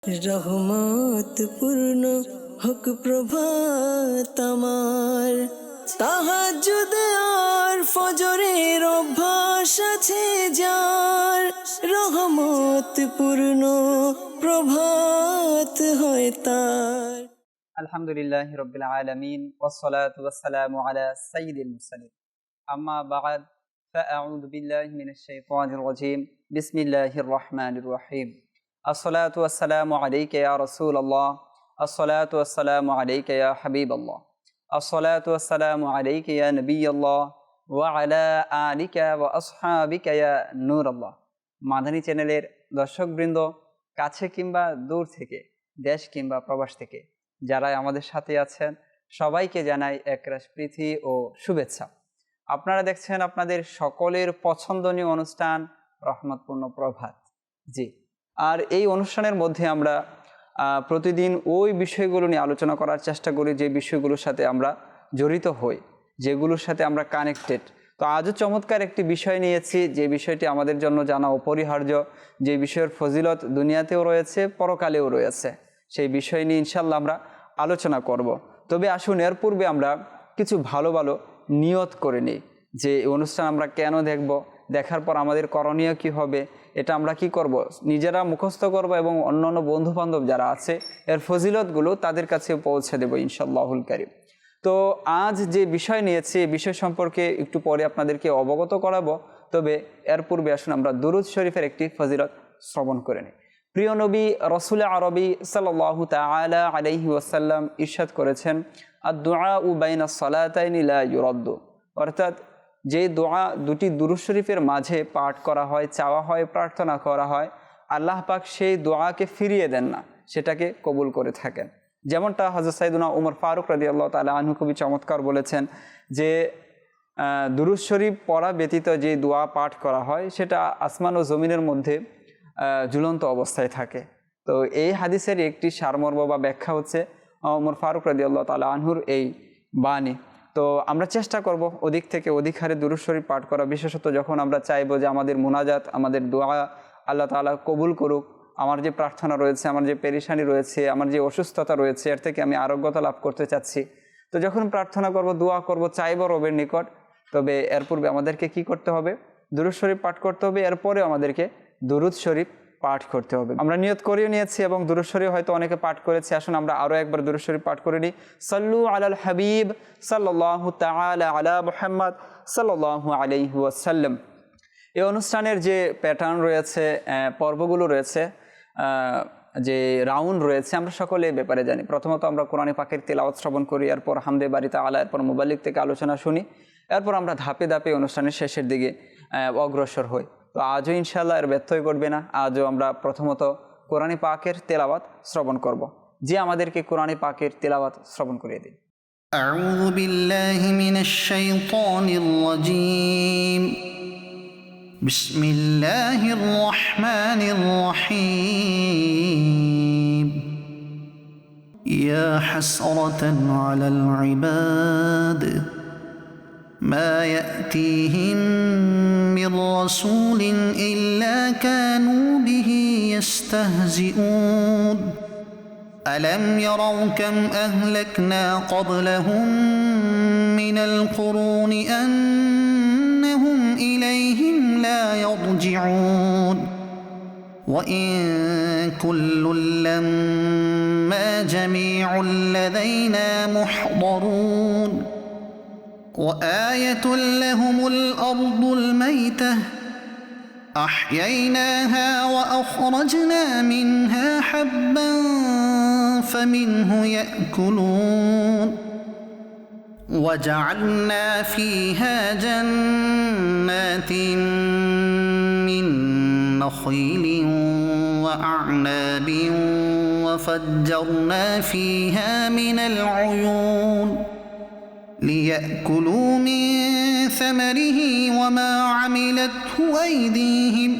রহমত পূর্ণ হোক প্রভাত আমার, তাহাজ্জুদ আর ফজরের অভ্যাস আছে যার, রহমত পূর্ণ প্রভাত হয় তার। আলহামদুলিল্লাহি রাব্বিল আলামিন ওয়াসসালাতু ওয়াসসালামু আলা সাইয়্যিদিল মুরসালিন, আম্মা বা'দ, ফাআউযু বিল্লাহি মিনাশ শাইতানির রাজীম। বিসমিল্লাহির রহমানির রহিম। আসসালাতু ওয়াসসালামু আলাইকা ইয়া রাসূলুল্লাহ, আসসালাতু ওয়াসসালামু আলাইকা ইয়া হাবিবাল্লাহ, আসসালাতু ওয়াসসালামু আলাইকা ইয়া নবিয়াল্লাহ ওয়া আলা আলিকা ওয়া আসহাবিকা ইয়া নূরাল্লাহ। মাদানী চ্যানেলের দর্শকবৃন্দ, কাছে কিংবা দূর থেকে, দেশ কিংবা প্রবাস থেকে যারা আমাদের সাথে আছেন, সবাইকে জানাই একরাশ প্রীতি ও শুভেচ্ছা। আপনারা দেখছেন আপনাদের সকলের পছন্দনীয় অনুষ্ঠান রহমতপূর্ণ প্রভাত। জি, আর এই অনুষ্ঠানের মধ্যে আমরা প্রতিদিন ওই বিষয়গুলো নিয়ে আলোচনা করার চেষ্টা করি যে বিষয়গুলোর সাথে আমরা জড়িত হই, যেগুলোর সাথে আমরা কানেক্টেড। তো আজও চমৎকার একটি বিষয় নিয়েছি, যে বিষয়টি আমাদের জন্য জানা অপরিহার্য, যে বিষয়ের ফজিলত দুনিয়াতেও রয়েছে, পরকালেও রয়েছে। সেই বিষয় নিয়ে ইনশাল্লাহ আমরা আলোচনা করব। তবে আসুন, এর পূর্বে আমরা কিছু ভালো ভালো নিয়ত করে নিই যে এই অনুষ্ঠান আমরা কেন দেখব, দেখার পর আমাদের করণীয় কি হবে, এটা আমরা কি করব, নিজেরা মুখস্থ করব এবং অন্যান্য বন্ধুবান্ধব যারা আছে এর ফজিলতগুলো তাদের কাছে পৌঁছে দেব ইনশাআল্লাহুল কারীম। তো আজ যে বিষয় নিয়েছি, এই বিষয় সম্পর্কে একটু পরে আপনাদেরকে অবগত করাবো। তবে এর পূর্বে আসুন আমরা দুরূদ শরীফের একটি ফজিলত শ্রবণ করে নিই। প্রিয় নবী রাসূল আরবি সাল্লাল্লাহু তাআলা আলাইহি ওয়াসাল্লাম ইরশাদ করেছেন, আদ-দুআউ বাইনাস সালাতাইনি লা ইউরাদ্দু, অর্থাৎ যে দোয়া দুটি দুরূদ শরীফের মাঝে পাঠ করা হয়, চাওয়া হয়, প্রার্থনা করা হয়, আল্লাহ পাক সেই দোয়াকে ফিরিয়ে দেন না, সেটাকে কবুল করে থাকেন। যেমনটা হযরত সাইয়েদুনা ওমর ফারুক রাদিয়াল্লাহু তাআলা আনহু খুবই চমৎকার বলেছেন যে দুরূদ শরীফ পড়া ব্যতীত যে দোয়া পাঠ করা হয় সেটা আসমান ও জমিনের মধ্যে ঝুলন্ত অবস্থায় থাকে। তো এই হাদিসের একটি সারমর্ম বা ব্যাখ্যা হচ্ছে ওমর ফারুক রাদিয়াল্লাহু তাআলা আনহুর এই বাণী। তো আমরা চেষ্টা করব অধিক থেকে অধিক হারে দুরূদ শরীফ পাঠ করা, বিশেষত যখন আমরা চাইবো যে আমাদের মুনাজাত, আমাদের দোয়া আল্লাহ তাআলা কবুল করুক, আমার যে প্রার্থনা রয়েছে, আমার যে পেরেশানি রয়েছে, আমার যে অসুস্থতা রয়েছে, এর থেকে আমি আরোগ্যতা লাভ করতে চাচ্ছি। তো যখন প্রার্থনা করব, দোয়া করব, চাইবো রবের নিকট, তবে এর পূর্বে আমাদেরকে কি করতে হবে? দুরূদ শরীফ পাঠ করতে হবে। এরপরে আমাদেরকে দুরূদ শরীফ পাঠ করতে হবে। আমরা নিয়ত করেও নিয়েছি এবং দুরূদ শরীফ হয়তো অনেকে পাঠ করেছে। আসুন আমরা আরও একবার দুরূদ শরীফ পাঠ করে নিই। সাল্লু আলাল হাবিব সাল্লাল্লাহু তাআলা আলা মুহাম্মদ সাল্লাল্লাহু আলাইহি ওয়াসাল্লাম। এই অনুষ্ঠানের যে প্যাটার্ন রয়েছে, পর্বগুলো রয়েছে, যে রাউন্ড রয়েছে, আমরা সকলে এই ব্যাপারে জানি। প্রথমত আমরা কোরআনে পাকের তেলাওয়াত শ্রবণ করি, এরপর হামদে বাড়ি তাআলা, এরপর মুবাল্লিগ থেকে আলোচনা শুনি, এরপর আমরা ধাপে ধাপে অনুষ্ঠানের শেষের দিকে অগ্রসর হই। তো আজও ইনশাআল্লাহ এর ব্যত্যয় ঘটবে না। আজও আমরা প্রথমত কোরআনে পাকের তেলাওয়াত শ্রবণ করব। যে আমাদেরকে কোরআনে পাকের তেলাওয়াত শ্রবণ করিয়ে দিন। আউযু বিল্লাহি মিনাশ শাইতানির রাজীম। বিসমিল্লাহির রহমানির রহিম। ইয়া হাসরাতান আলাল ইবাদ ما يأتيهم من رسول إلا كانوا به يستهزئون ألم يروا كم أهلكنا قبلهم من القرون أنهم إليهم لا يرجعون وإن كل لما جميع لدينا محضرون وآية لهم الأرض الميتة أحييناها وأخرجنا منها حبا فمنه يأكلون وجعلنا فيها جنات من نخيل وأعناب وفجرنا فيها من العيون ليأكلوا من ثمره وما عملته أيديهم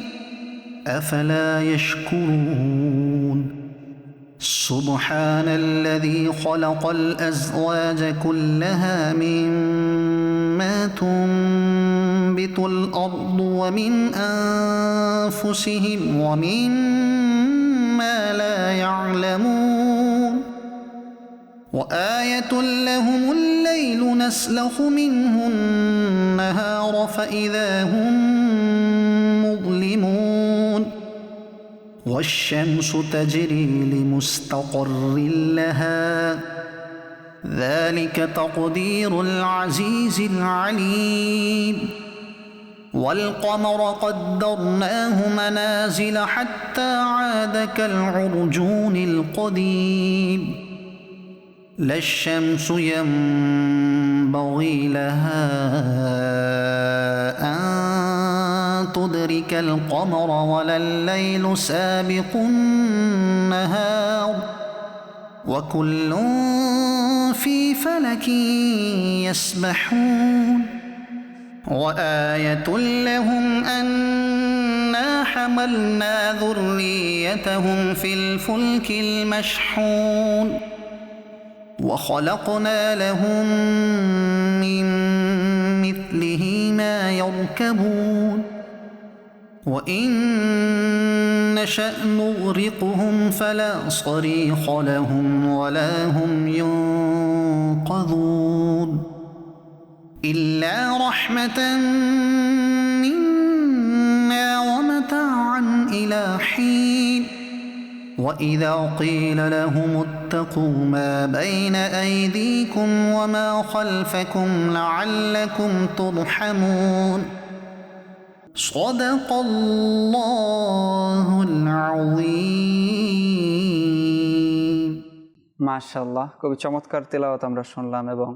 أفلا يشكرون سبحان الذي خلق الأزواج كلها مما تنبت الأرض ومن أنفسهم ومما ما لا يعلمون وآية لهم الليل نسلخ منه النهار فإذا هم مظلمون والشمس تجري لمستقر لها ذلك تقدير العزيز العليم والقمر قدرناه منازل حتى عاد كالعرجون القديم لا الشمس ينبغي لها أن تدرك القمر ولا الليل سابق النهار وكل في فلك يسبحون وآية لهم أنا حملنا ذريتهم في الفلك المشحون وخلقنا لهم من مثله ما يركبون وإن نشأ نغرقهم فلا صريخ لهم ولا هم ينقذون إلا رحمة منا ومتاعا إلى حين وإذا قيل لهم اتقوا ما بين أيديكم وما خلفكم لعلكم ترحمون صدق الله العظيم মাশাআল্লাহ, খুবই চমৎকার তেলাওয়াত আমরা শুনলাম। এবং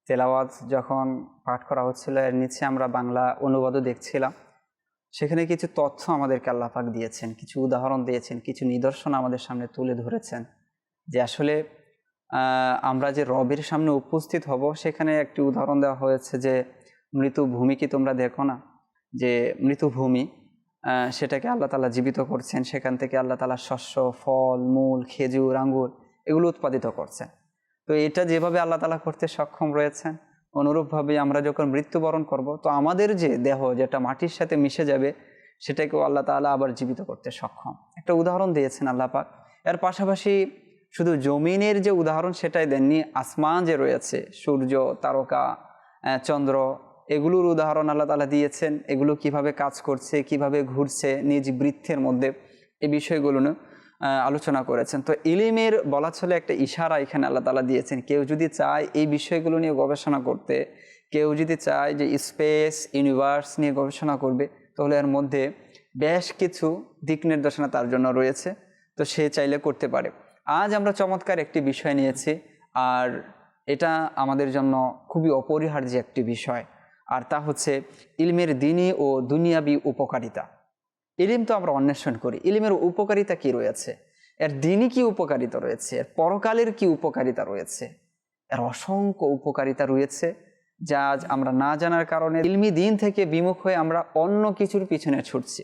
তেলাওয়াত যখন পাঠ করা হচ্ছিল এর নিচে আমরা বাংলা অনুবাদও দেখছিলাম। সেখানে কিছু তথ্য আমাদেরকে আল্লাহ পাক দিয়েছেন, কিছু উদাহরণ দিয়েছেন, কিছু নিদর্শন আমাদের সামনে তুলে ধরেছেন যে আসলে আমরা যে রবের সামনে উপস্থিত হব। সেখানে একটি উদাহরণ দেওয়া হয়েছে যে মৃত ভূমি কি তোমরা দেখো না, যে মৃত ভূমি সেটাকে আল্লাহ তাআলা জীবিত করছেন, সেখান থেকে আল্লাহ তাআলা শস্য, ফল, মূল, খেজুর, আঙ্গুর এগুলো উৎপাদিত করছেন। তো এটা যেভাবে আল্লাহ তাআলা করতে সক্ষম রয়েছেন, অনুরূপভাবে আমরা যখন মৃত্যুবরণ করব তো আমাদের যে দেহ যেটা মাটির সাথে মিশে যাবে সেটাকেও আল্লাহ তাআলা আবার জীবিত করতে সক্ষম। একটা উদাহরণ দিয়েছেন আল্লাহ পাক। এর পাশাপাশি শুধু জমিনের যে উদাহরণ সেটাই দেননি, আসমান যে রয়েছে, সূর্য, তারকা, চন্দ্র, এগুলোর উদাহরণ আল্লাহ তাআলা দিয়েছেন। এগুলো কিভাবে কাজ করছে, কিভাবে ঘুরছে নিজ বৃত্তের মধ্যে, এই বিষয়গুলো আলোচনা করেছেন। তো ইলমের বলা চলে একটা ইশারা এখানে আল্লাহ তাআলা দিয়েছেন। কেউ যদি চায় এই বিষয়গুলো নিয়ে গবেষণা করতে, কেউ যদি চায় যে স্পেস, ইউনিভার্স নিয়ে গবেষণা করবে, তাহলে এর মধ্যে বেশ কিছু দিক নির্দেশনা তার জন্য রয়েছে। তো সে চাইলে করতে পারে। আজ আমরা চমৎকার একটি বিষয় নিয়েছি, আর এটা আমাদের জন্য খুবই অপরিহার্য একটি বিষয়, আর তা হচ্ছে ইলমের দ্বীনি ও দুনিয়াবি উপকারিতা। ইলম তো আমরা অন্বেষণ করি, ইলমের উপকারিতা কি রয়েছে, এর দ্বীনি কি উপকারিতা রয়েছে, এর পরকালের কি উপকারিতা রয়েছে, এর অসংখ্য উপকারিতা রয়েছে যা আজ আমরা না জানার কারণে ইলমি দিন থেকে বিমুখ হয়ে আমরা অন্য কিছুর পিছনে ছুটছি,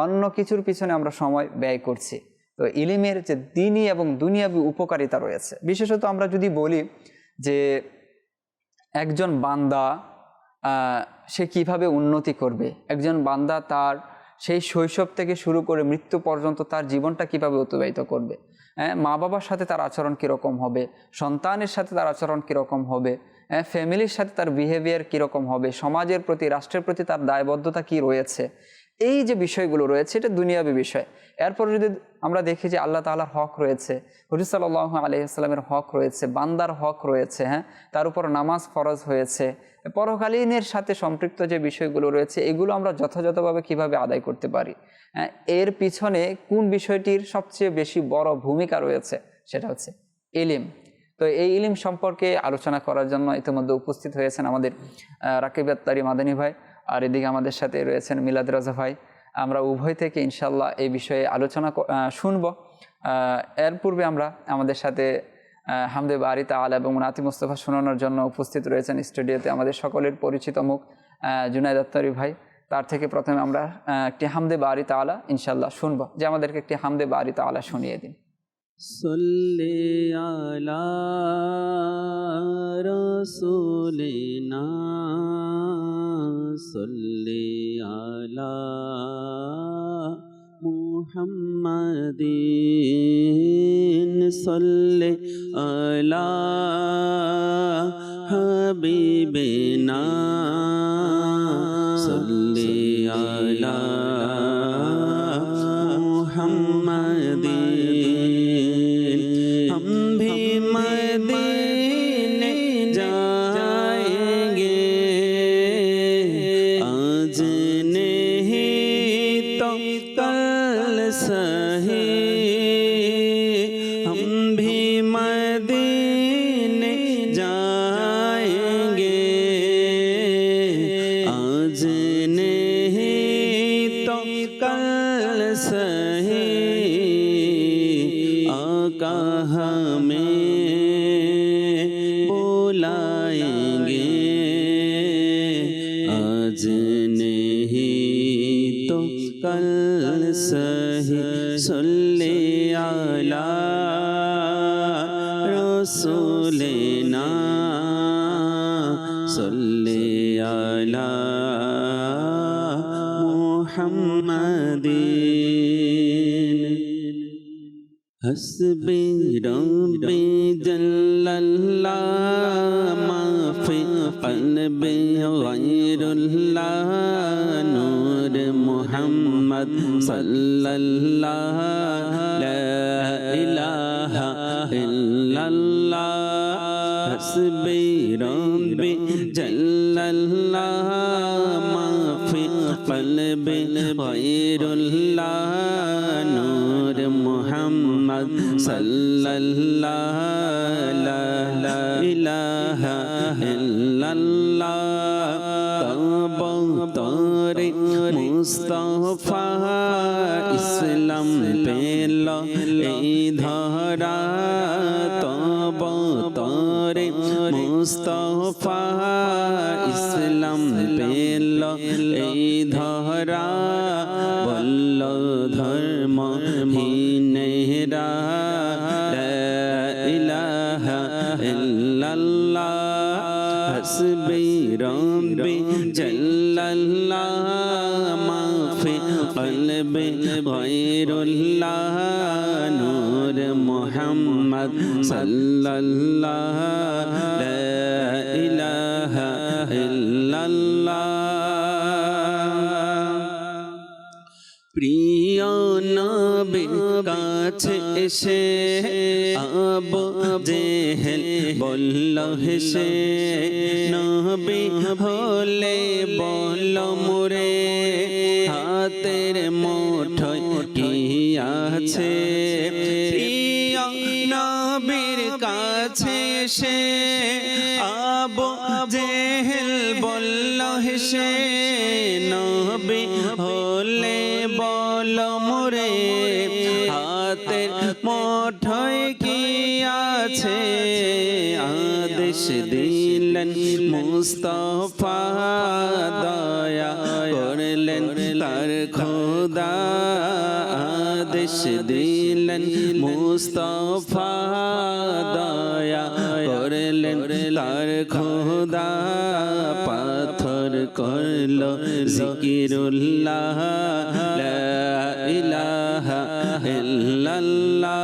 অন্য কিছুর পিছনে আমরা সময় ব্যয় করছি। তো ইলমের যে দ্বীনি এবং দুনিয়াবি উপকারিতা রয়েছে, বিশেষত আমরা যদি বলি যে একজন বান্দা সে কিভাবে উন্নতি করবে, একজন বান্দা তার সেই শৈশব থেকে শুরু করে মৃত্যু পর্যন্ত তার জীবনটা কিভাবে অতিবাহিত করবে, মা বাবার সাথে তার আচরণ কীরকম হবে, সন্তানের সাথে তার আচরণ কীরকম হবে, ফ্যামিলির সাথে তার বিহেভিয়ার কীরকম হবে, সমাজের প্রতি, রাষ্ট্রের প্রতি তার দায়বদ্ধতা কি রয়েছে, এই যে বিষয়গুলো রয়েছে এটা দুনিয়াবী বিষয়। এরপর যদি আমরা দেখি যে আল্লাহ তাআলার হক রয়েছে, হুজুর সাল্লাল্লাহু আলাইহি ওয়াসাল্লামের হক রয়েছে, বান্দার হক রয়েছে, তার উপর নামাজ ফরজ হয়েছে, পরকালীনের সাথে সম্পৃক্ত যে বিষয়গুলো রয়েছে এগুলো আমরা যথাযথভাবে কিভাবে আদায় করতে পারি, এর পিছনে কোন বিষয়টির সবচেয়ে বেশি বড় ভূমিকা রয়েছে, সেটা হচ্ছে ইলম। তো এই ইলম সম্পর্কে আলোচনা করার জন্য ইতিমধ্যে উপস্থিত হয়েছেন আমাদের রাকিব আত্তারি মাদানী ভাই, আর এদিকে আমাদের সাথে রয়েছেন মিলাদ রাজা ভাই। আমরা উভয় থেকে ইনশাল্লাহ এই বিষয়ে আলোচনা শুনব। এর পূর্বে আমরা আমাদের সাথে হামদে বারি তাআলা এবং মুনাতি মুস্তাফা শোনানোর জন্য উপস্থিত রয়েছেন স্টুডিওতে আমাদের সকলের পরিচিত মুখ জুনায়েদ আত্তারি ভাই। তার থেকে প্রথমে আমরা একটি হামদে বারি তাআলা ইনশাল্লাহ শুনব, যে আমাদেরকে একটি হামদে বারি তাআলা শুনিয়ে দিন। সাল্লি আলা রাসূলিনা সাল্লি আলা মুহাম্মাদিন সাল্লি আলা হাবিবিনা সাল্লি আলা মুহাম্মাদিন हम भी मदीने जाएंगे आज नहीं तो कल सही हम भी मदीने जाएंगे आज नहीं तो कल सही आका हमें बुलाएंगे आज नहीं तो कल सही सल्ले अला रसूलिना सल्ले अला मुहम्मदिन हस्बी रब्बी जल्लल्लाह मा फी क़ल्बी गैरुल्लाह नूर मुहम्मद सल्लल्लाह ला इलाहा इल्लल्लाह हस्बी रब्बी जल्लल्लाह मा फी क़ल्बी गैरुल्लाह नूर मुहम्मद सल्लल्लाह ला इलाहा इल्लल्लाह तब तोरे मुस्तफा इस्लाम पेलो धरा तब तोरे मुस्तफा इस्लाम पेलो धरा बल्ल धर्म हीनेरा ला इलाहा इल्लल्लाह हस्बी रब्बी जल्लल्लाह मा फी क़ल्बी गैरुल्लाह नूर मुहम्मद सल्लल्लाह ला इलाहा इल्लल्लाह প্রিয় নবীর কাছে এসে আবু জেহেল বলল হেসে নবী হলে বল মোরে হাতের মুঠোয় কি আছে প্রিয় নবীর কাছে এসে আবু জেহেল বলল হেসে নবী হলে বল মোরে হাতের মুঠোয় কি আছে আদেশ দিলেন মুস্তাফা দয়া করলেন তার খোদা আদেশ দিলেন মুস্তাফা দয়া করলেন তার খোদা পাথর করলো জিকিরুল্লাহ লা ইলাহা ইল্লাল্লাহ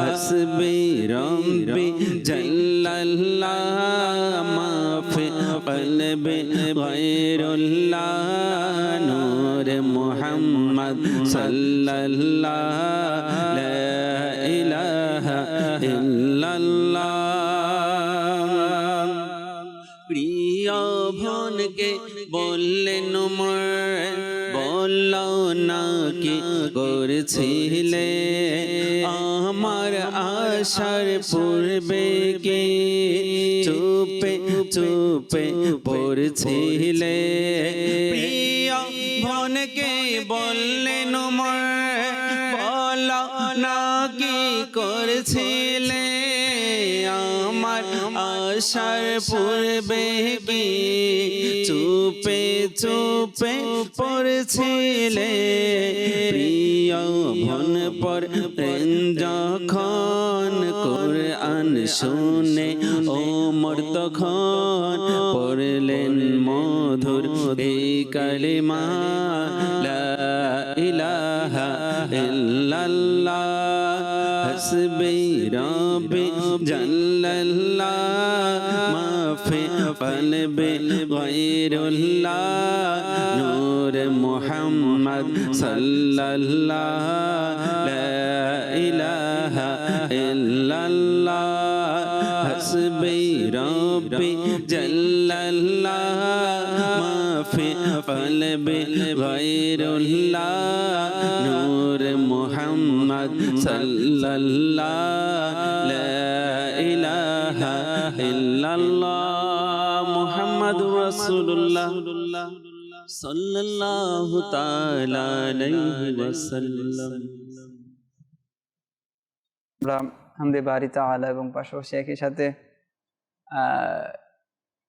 হাসবি রব্বি জাল্লাল্লাহ মা ফি কলবি গায়রুল্লাহ নূর মুহাম্মদ সাল্লাল্লাহ লা ইলাহা ইল্লাল্লাহ প্রিয় ভনকে বললেন বলল না কি করছিলে আমার আশার পূর্বে কি চুপে চুপে পড়ছিলে প্রিয় ভনকে বললেন বলল না কি করছিলে আমার আশার পূর্বে কি চুপে চুপে পড়ছিলে প্রিয় ভন পর যখন কোরআন শুনে ওমর তখন পড়লেন মধুর এই কালিমা লা ইলাহা ইল্লাল্লাহ হাসবি রব্বি জাল্লাল্লাহ মাফি কলবি গায়রুল্লাহ নূর মুহাম্মদ সাল্লাল্লাহ লা ইলাহা ইল্লাল্লাহ হাসবি রব্বি জাল্লাল্লাহ মাফি কলবি গায়রুল্লাহ নূর মুহাম্মদ সাল্লাল্লাহ লা ইলাহা ইল্লাল্লাহ মুহাম্মাদুর রাসূলুল্লাহ সাল্লাল্লাহু তাআলা আলাইহি ওয়াসাল্লাম। আমরা হামদে বারি তাআলা এবং পাশাপাশি একই সাথে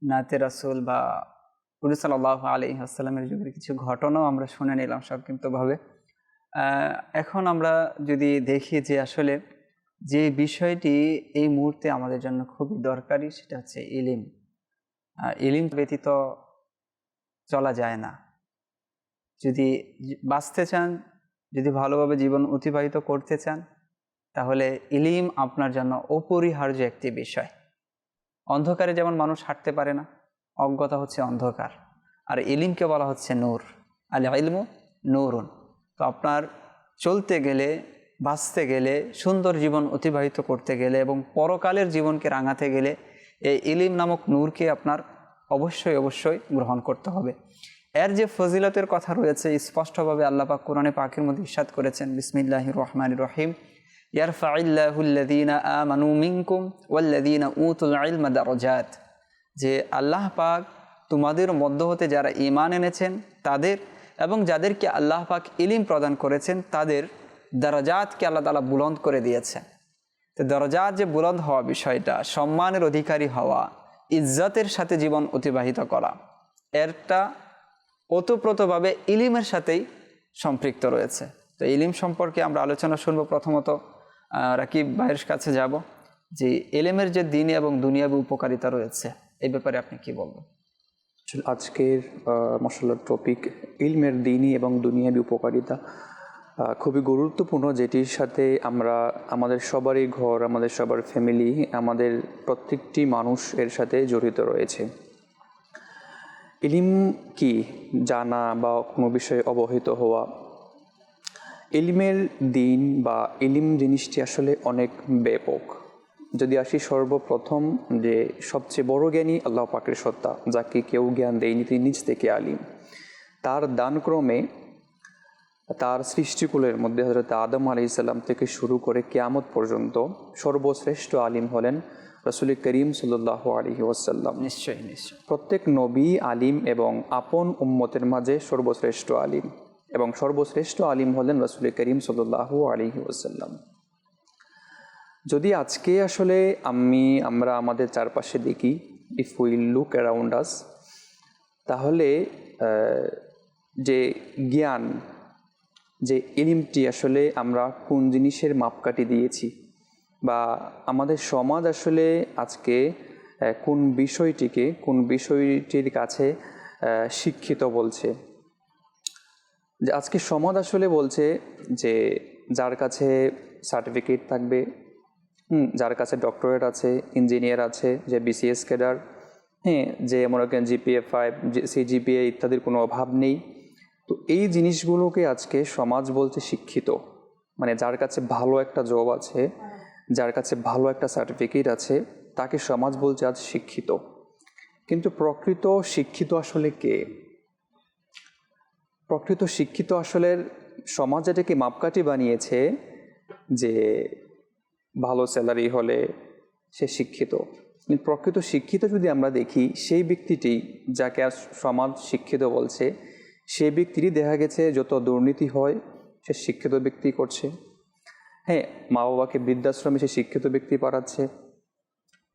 নাতে রাসূল বা হুজুর সাল্লাল্লাহু আলাইহি ওয়াসাল্লামের যুগের কিছু ঘটনাও আমরা শুনে নিলাম সংক্ষিপ্তভাবে। এখন আমরা যদি দেখি যে আসলে যে বিষয়টি এই মুহূর্তে আমাদের জন্য খুবই দরকারি সেটা হচ্ছে ইলম। ইলম ব্যতীত চলা যায় না। যদি বাঁচতে চান, যদি ভালোভাবে জীবন অতিবাহিত করতে চান, তাহলে ইলম আপনার জন্য অপরিহার্য একটি বিষয়। অন্ধকারে যেমন মানুষ হাঁটতে পারে না, অজ্ঞতা হচ্ছে অন্ধকার, আর ইলমকে বলা হচ্ছে নূর। আল ইলমু নূরুন। তো আপনার চলতে গেলে, বাঁচতে গেলে, সুন্দর জীবন অতিবাহিত করতে গেলে এবং পরকালের জীবনকে রাঙাতে গেলে এই ইলম নামক নূরকে আপনার অবশ্যই গ্রহণ করতে হবে। এর যে ফজিলতের কথা রয়েছে স্পষ্টভাবে আল্লাহ পাক কোরআনে পাকের মধ্যে ইরশাদ করেছেন, বিসমিল্লাহির রহমানির রহিম, ইয়ারফাইল্লাহুল্লাযীনা আমানু মিনকুম ওয়াল্লাযীনা উতুল ইলমা দারাজাত। যে আল্লাহ পাক তোমাদের মধ্য হতে যারা ঈমান এনেছেন তাদের এবং যাদেরকে আল্লাহ পাক ইলম প্রদান করেছেন তাদের দারাজাতকে আল্লাহ তাআলা বুলন্দ করে দিয়েছেন। তো দারাজাত যে বুলন্দ হওয়া বিষয়টা, সম্মানের অধিকারী হওয়া, ইজ্জতের সাথে জীবন অতিবাহিত করা, এরটা ওতপ্রোতভাবে ইলমের সাথেই সম্পৃক্ত রয়েছে। তো ইলম সম্পর্কে আমরা আলোচনা শুনবো। প্রথমত রাকিব ভাইয়ের কাছে যাব, যে ইলমের যে দ্বীনি এবং দুনিয়াবী উপকারিতা রয়েছে এই ব্যাপারে আপনি কি বলবেন? আজকের মাশাআল্লাহ টপিক ইলমের দ্বীনি এবং দুনিয়াবী উপকারিতা খুবই গুরুত্বপূর্ণ, যেটির সাথে আমরা আমাদের সবারই ঘর, আমাদের সবার ফ্যামিলি, আমাদের প্রত্যেকটি মানুষ এর সাথে জড়িত রয়েছে। ইলম কি জানা বা কোনো বিষয়ে অবহিত হওয়া। ইলমের দ্বীন বা ইলম জিনিসটি আসলে অনেক ব্যাপক। যদি আসি সর্বপ্রথম যে সবচেয়ে বড় জ্ঞানী আল্লাহ পাকের সত্তা, যাকে কেউ জ্ঞান দেয়নি, তিনি নিজ থেকে আলিম। তার দানক্রমে তার সৃষ্টিকুলের মধ্যে হযরত আদম আলাইহিস সালাম থেকে শুরু করে কিয়ামত পর্যন্ত সর্বশ্রেষ্ঠ আলিম হলেন রাসূল করিম সাল্লাল্লাহু আলাইহি ওয়াসাল্লাম। নিশ্চয়ই। প্রত্যেক নবী আলিম এবং আপন উম্মতের মাঝে সর্বশ্রেষ্ঠ আলিম, এবং সর্বশ্রেষ্ঠ আলিম হলেন রাসূল করিম সাল্লাল্লাহু আলাইহি ওয়াসাল্লাম। যদি আজকে আসলে আমরা আমাদের চারপাশে দেখি, if we look around us, তাহলে যে জ্ঞান, যে ইলমটি আসলে আমরা কোন জিনিসের মাপকাঠি দিয়েছি, বা আমাদের সমাজ আসলে আজকে কোন বিষয়টির কাছে শিক্ষিত বলছে। যে আজকে সমাজ আসলে বলছে যে যার কাছে সার্টিফিকেট থাকবে, যার কাছে ডক্টরেট আছে, ইঞ্জিনিয়ার আছে, যে বিসিএস ক্যাডার, যে মনে করেন জিপিএ 5, সিজিপিএ ইত্যাদির কোনো অভাব নেই। তো এই জিনিসগুলোকে আজকে সমাজ বলছে শিক্ষিত। মানে যার কাছে ভালো একটা জব আছে, যার কাছে ভালো একটা সার্টিফিকেট আছে, তাকে সমাজ বলছে আজ শিক্ষিত। কিন্তু প্রকৃত শিক্ষিত আসলে কে? প্রকৃত শিক্ষিত আসলে সমাজ এটাকে মাপকাঠি বানিয়েছে যে ভালো স্যালারি হলে সে শিক্ষিত। প্রকৃত শিক্ষিত যদি আমরা দেখি, সেই ব্যক্তিটি যাকে সমাজ শিক্ষিত বলছে, সেই ব্যক্তিরই দেখা গেছে যত দুর্নীতি হয় সে শিক্ষিত ব্যক্তি করছে। মা বাবাকে বৃদ্ধাশ্রমে সে শিক্ষিত ব্যক্তি পাঠাচ্ছে।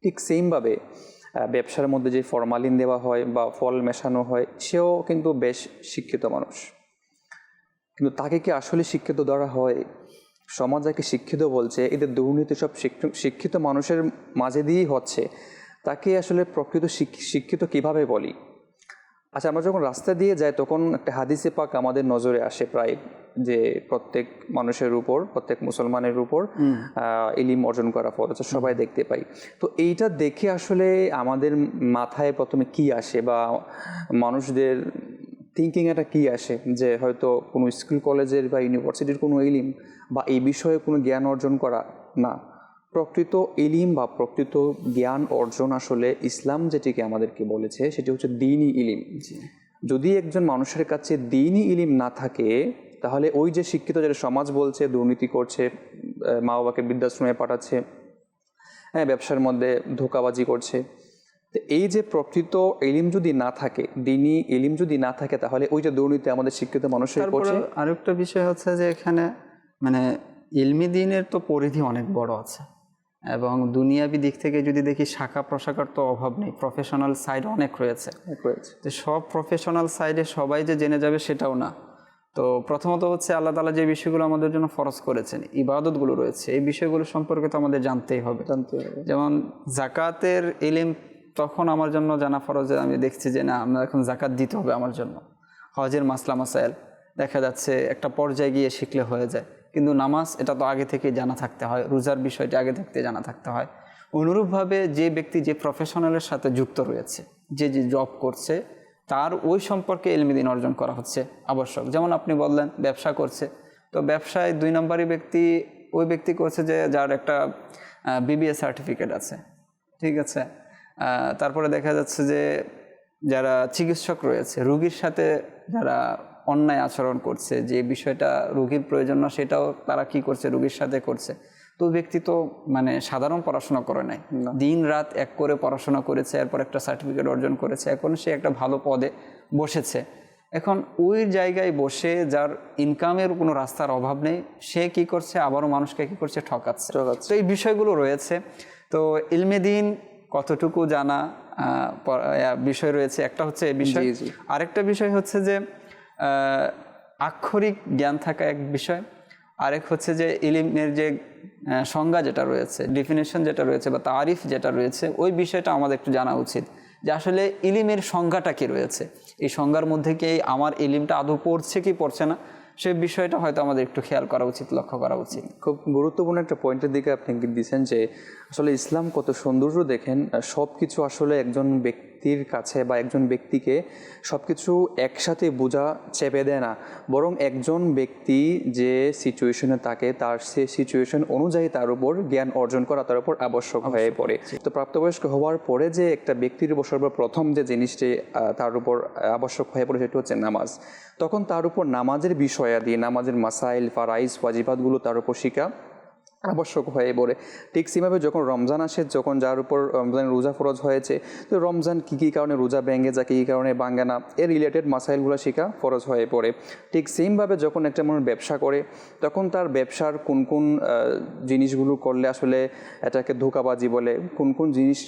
ঠিক সেমভাবে ব্যবসার মধ্যে যে ফরমালিন দেওয়া হয় বা ফল মেশানো হয়, সেও কিন্তু বেশ শিক্ষিত মানুষ। কিন্তু তাকে কি আসলে শিক্ষিত ধরা হয়? সমাজ যাকে শিক্ষিত বলছে, এদের দুর্নীতি সব শিক্ষিত মানুষের মাঝে দিয়েই হচ্ছে। তাকে আসলে প্রকৃত শিক্ষিত কিভাবে বলি? আচ্ছা, আমরা যখন রাস্তা দিয়ে যাই তখন একটা হাদিসে পাক আমাদের নজরে আসে প্রায়, যে প্রত্যেক মানুষের উপর, প্রত্যেক মুসলমানের উপর ইলম অর্জন করা ফরজ, সবাই দেখতে পাই। তো এইটা দেখে আসলে আমাদের মাথায় প্রথমে কি আসে বা মানুষদের থিঙ্কিং এটা কি আসে, যে হয়তো কোনো স্কুল কলেজের বা ইউনিভার্সিটির কোনো ইলম বা এই বিষয়ে কোনো জ্ঞান অর্জন করা না। প্রকৃত ইলিম বা প্রকৃত জ্ঞান অর্জন আসলে ইসলাম যেটিকে আমাদেরকে বলেছে সেটি হচ্ছে দ্বীনি ইলিম। যদি একজন মানুষের কাছে দ্বীনি ইলিম না থাকে, তাহলে ওই যে শিক্ষিত যেটা সমাজ বলছে দুর্নীতি করছে, মা বাবাকে বৃদ্ধাশ্রমে পাঠাচ্ছে, হ্যাঁ, ব্যবসার মধ্যে ধোঁকাবাজি করছে, তো এই যে প্রকৃত ইলিম যদি না থাকে, দ্বীনি ইলিম যদি না থাকে, তাহলে ওই যে দুর্নীতি আমাদের শিক্ষিত মানুষের করছে। আরেকটা বিষয় হচ্ছে যে এখানে মানে ইলমি দ্বীনের তো পরিধি অনেক বড় আছে, এবং দুনিয়াবি দিক থেকে যদি দেখি শাখা প্রশাখার তো অভাব নেই, প্রফেশনাল সাইড অনেক রয়েছে। তো সব প্রফেশনাল সাইডে সবাই যে জেনে যাবে সেটাও না। তো প্রথমত হচ্ছে আল্লাহ তাআলা যে বিষয়গুলো আমাদের জন্য ফরজ করেছেন, ইবাদতগুলো রয়েছে, এই বিষয়গুলো সম্পর্কে তো আমাদের জানতেই হবে। যেমন জাকাতের ইলম তখন আমার জন্য জানা ফরজ, আমি দেখছি যে না, আমরা এখন জাকাত দিতে হবে আমার জন্য। হজের মাসলা মাসাইল দেখা যাচ্ছে একটা পর্যায়ে গিয়ে শিখলে হয়ে যায়, কিন্তু নামাজ এটা তো আগে থেকে জানা থাকতে হয়, রোজার বিষয়টি আগে থাকতে জানা থাকতে হয়। অনুরূপভাবে যে ব্যক্তি যে প্রফেশনালের সাথে যুক্ত রয়েছে, যে যে জব করছে, তার ওই সম্পর্কে ইলমি দ্বীন অর্জন করা হচ্ছে আবশ্যক। যেমন আপনি বললেন ব্যবসা করছে, তো ব্যবসায় 2 নম্বরই ব্যক্তি ওই ব্যক্তি করছে যে যার একটা BBA সার্টিফিকেট আছে, ঠিক আছে। তারপরে দেখা যাচ্ছে যে যারা চিকিৎসক রয়েছে, রোগীর সাথে যারা অন্যায় আচরণ করছে, যে বিষয়টা রোগীর প্রয়োজন না সেটাও তারা কি করছে, রোগীর সাথে করছে, তো ব্যক্তি তো মানে সাধারণ পড়াশোনা করে নাই, দিন রাত এক করে পড়াশোনা করেছে, এরপর একটা সার্টিফিকেট অর্জন করেছে, এখন সে একটা ভালো পদে বসেছে। এখন ওই জায়গায় বসে যার ইনকামের কোনো রাস্তার অভাব নেই, সে কি করছে, আবারও মানুষকে কি করছে, ঠকাচ্ছে। তো এই বিষয়গুলো রয়েছে। তো ইলমে দ্বীন কতটুকু জানা বিষয় রয়েছে, একটা হচ্ছে এই বিষয়। আরেকটা বিষয় হচ্ছে যে আক্ষরিক জ্ঞান থাকা এক বিষয়, আরেক হচ্ছে যে ইলমের যে সংজ্ঞা যেটা রয়েছে, ডেফিনেশন যেটা রয়েছে বা তারিফ যেটা রয়েছে, ওই বিষয়টা আমাদের একটু জানা উচিত যে আসলে ইলমের সংজ্ঞাটা কি রয়েছে, এই সংজ্ঞার মধ্যে কি আমার ইলমটা আদৌ পড়ছে কি পড়ছে না, সেই বিষয়টা হয়তো আমাদের একটু খেয়াল করা উচিত, লক্ষ্য করা উচিত। খুব গুরুত্বপূর্ণ একটা পয়েন্টের দিকে আপনি ইঙ্গিত দিচ্ছেন যে আসলে ইসলাম কত সৌন্দর্য দেখেন, সব কিছু আসলে একজন ব্যক্তির কাছে বা একজন ব্যক্তিকে সব কিছু একসাথে বোঝা চেপে দেয় না, বরং একজন ব্যক্তি যে সিচুয়েশনে থাকে তার সে সিচুয়েশন অনুযায়ী তার উপর জ্ঞান অর্জন করা তার উপর আবশ্যক হয়ে পড়ে। তো প্রাপ্তবয়স্ক হওয়ার পরে যে একটা ব্যক্তির উপর সর্বপ্রথম যে জিনিসটি তার উপর আবশ্যক হয়ে পড়ে সেটা হচ্ছে নামাজ। তখন তার উপর নামাজের বিষয়াদি, নামাজের মাসাইল, ফারাইজ, ওয়াজিবাতগুলো তার উপর শিখা আবশ্যক হয়ে পড়ে। ঠিক সেভাবে যখন রমজান আসে, যখন যার উপর রমজানের রোজা ফরজ হয়েছে, তো রমজান কী কী কারণে রোজা ভেঙে যায়, কী কী কারণে ভাঙে না, এর রিলেটেড মাসাইলগুলো শেখা ফরজ হয়ে পড়ে। ঠিক সেমভাবে যখন একটা মানুষ ব্যবসা করে, তখন তার ব্যবসার কোন কোন জিনিসগুলো করলে আসলে এটাকে ধোঁকাবাজি বলে, কোন কোন জিনিস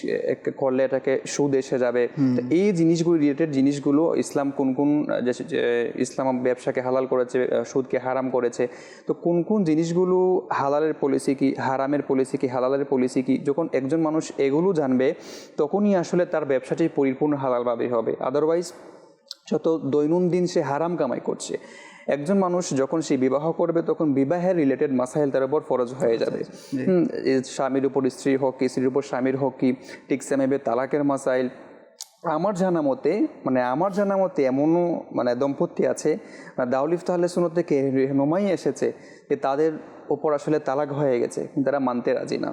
করলে এটাকে সুদ এসে যাবে, তো এই জিনিসগুলো রিলেটেড জিনিসগুলো ইসলাম কোন কোন ইসলাম ব্যবসাকে হালাল করেছে, সুদকে হারাম করেছে, তো কোন কোন জিনিসগুলো হালালের পলিসি কি, হারামের পলিসি কি, হালালের পলিসি কি, যখন একজন মানুষ এগুলো জানবে তখনই আসলে তার ব্যবসাটি পরিপূর্ণ হালালভাবে হবে। আদারওয়াইজ যত দৈনন্দিন সে হারাম কামাই করছে, একজন মানুষ যখন সে বিবাহ করবে তখন বিবাহের রিলেটেড মাসাইল তার উপর ফরজ হয়ে যাবে। স্বামীর উপর স্ত্রী হোক কি, স্ত্রীর উপর স্বামীর হোক কি, ঠিক সেভাবে তালাকের মাসাইল। আমার জানা মতে এমনও দম্পতি আছে, দাউল ইফতাহ আহলে সুন্নাত থেকে রেহনুমাই এসেছে যে তাদের ওপর আসলে তালাক হয়ে গেছে, কিন্তু তারা মানতে রাজি না।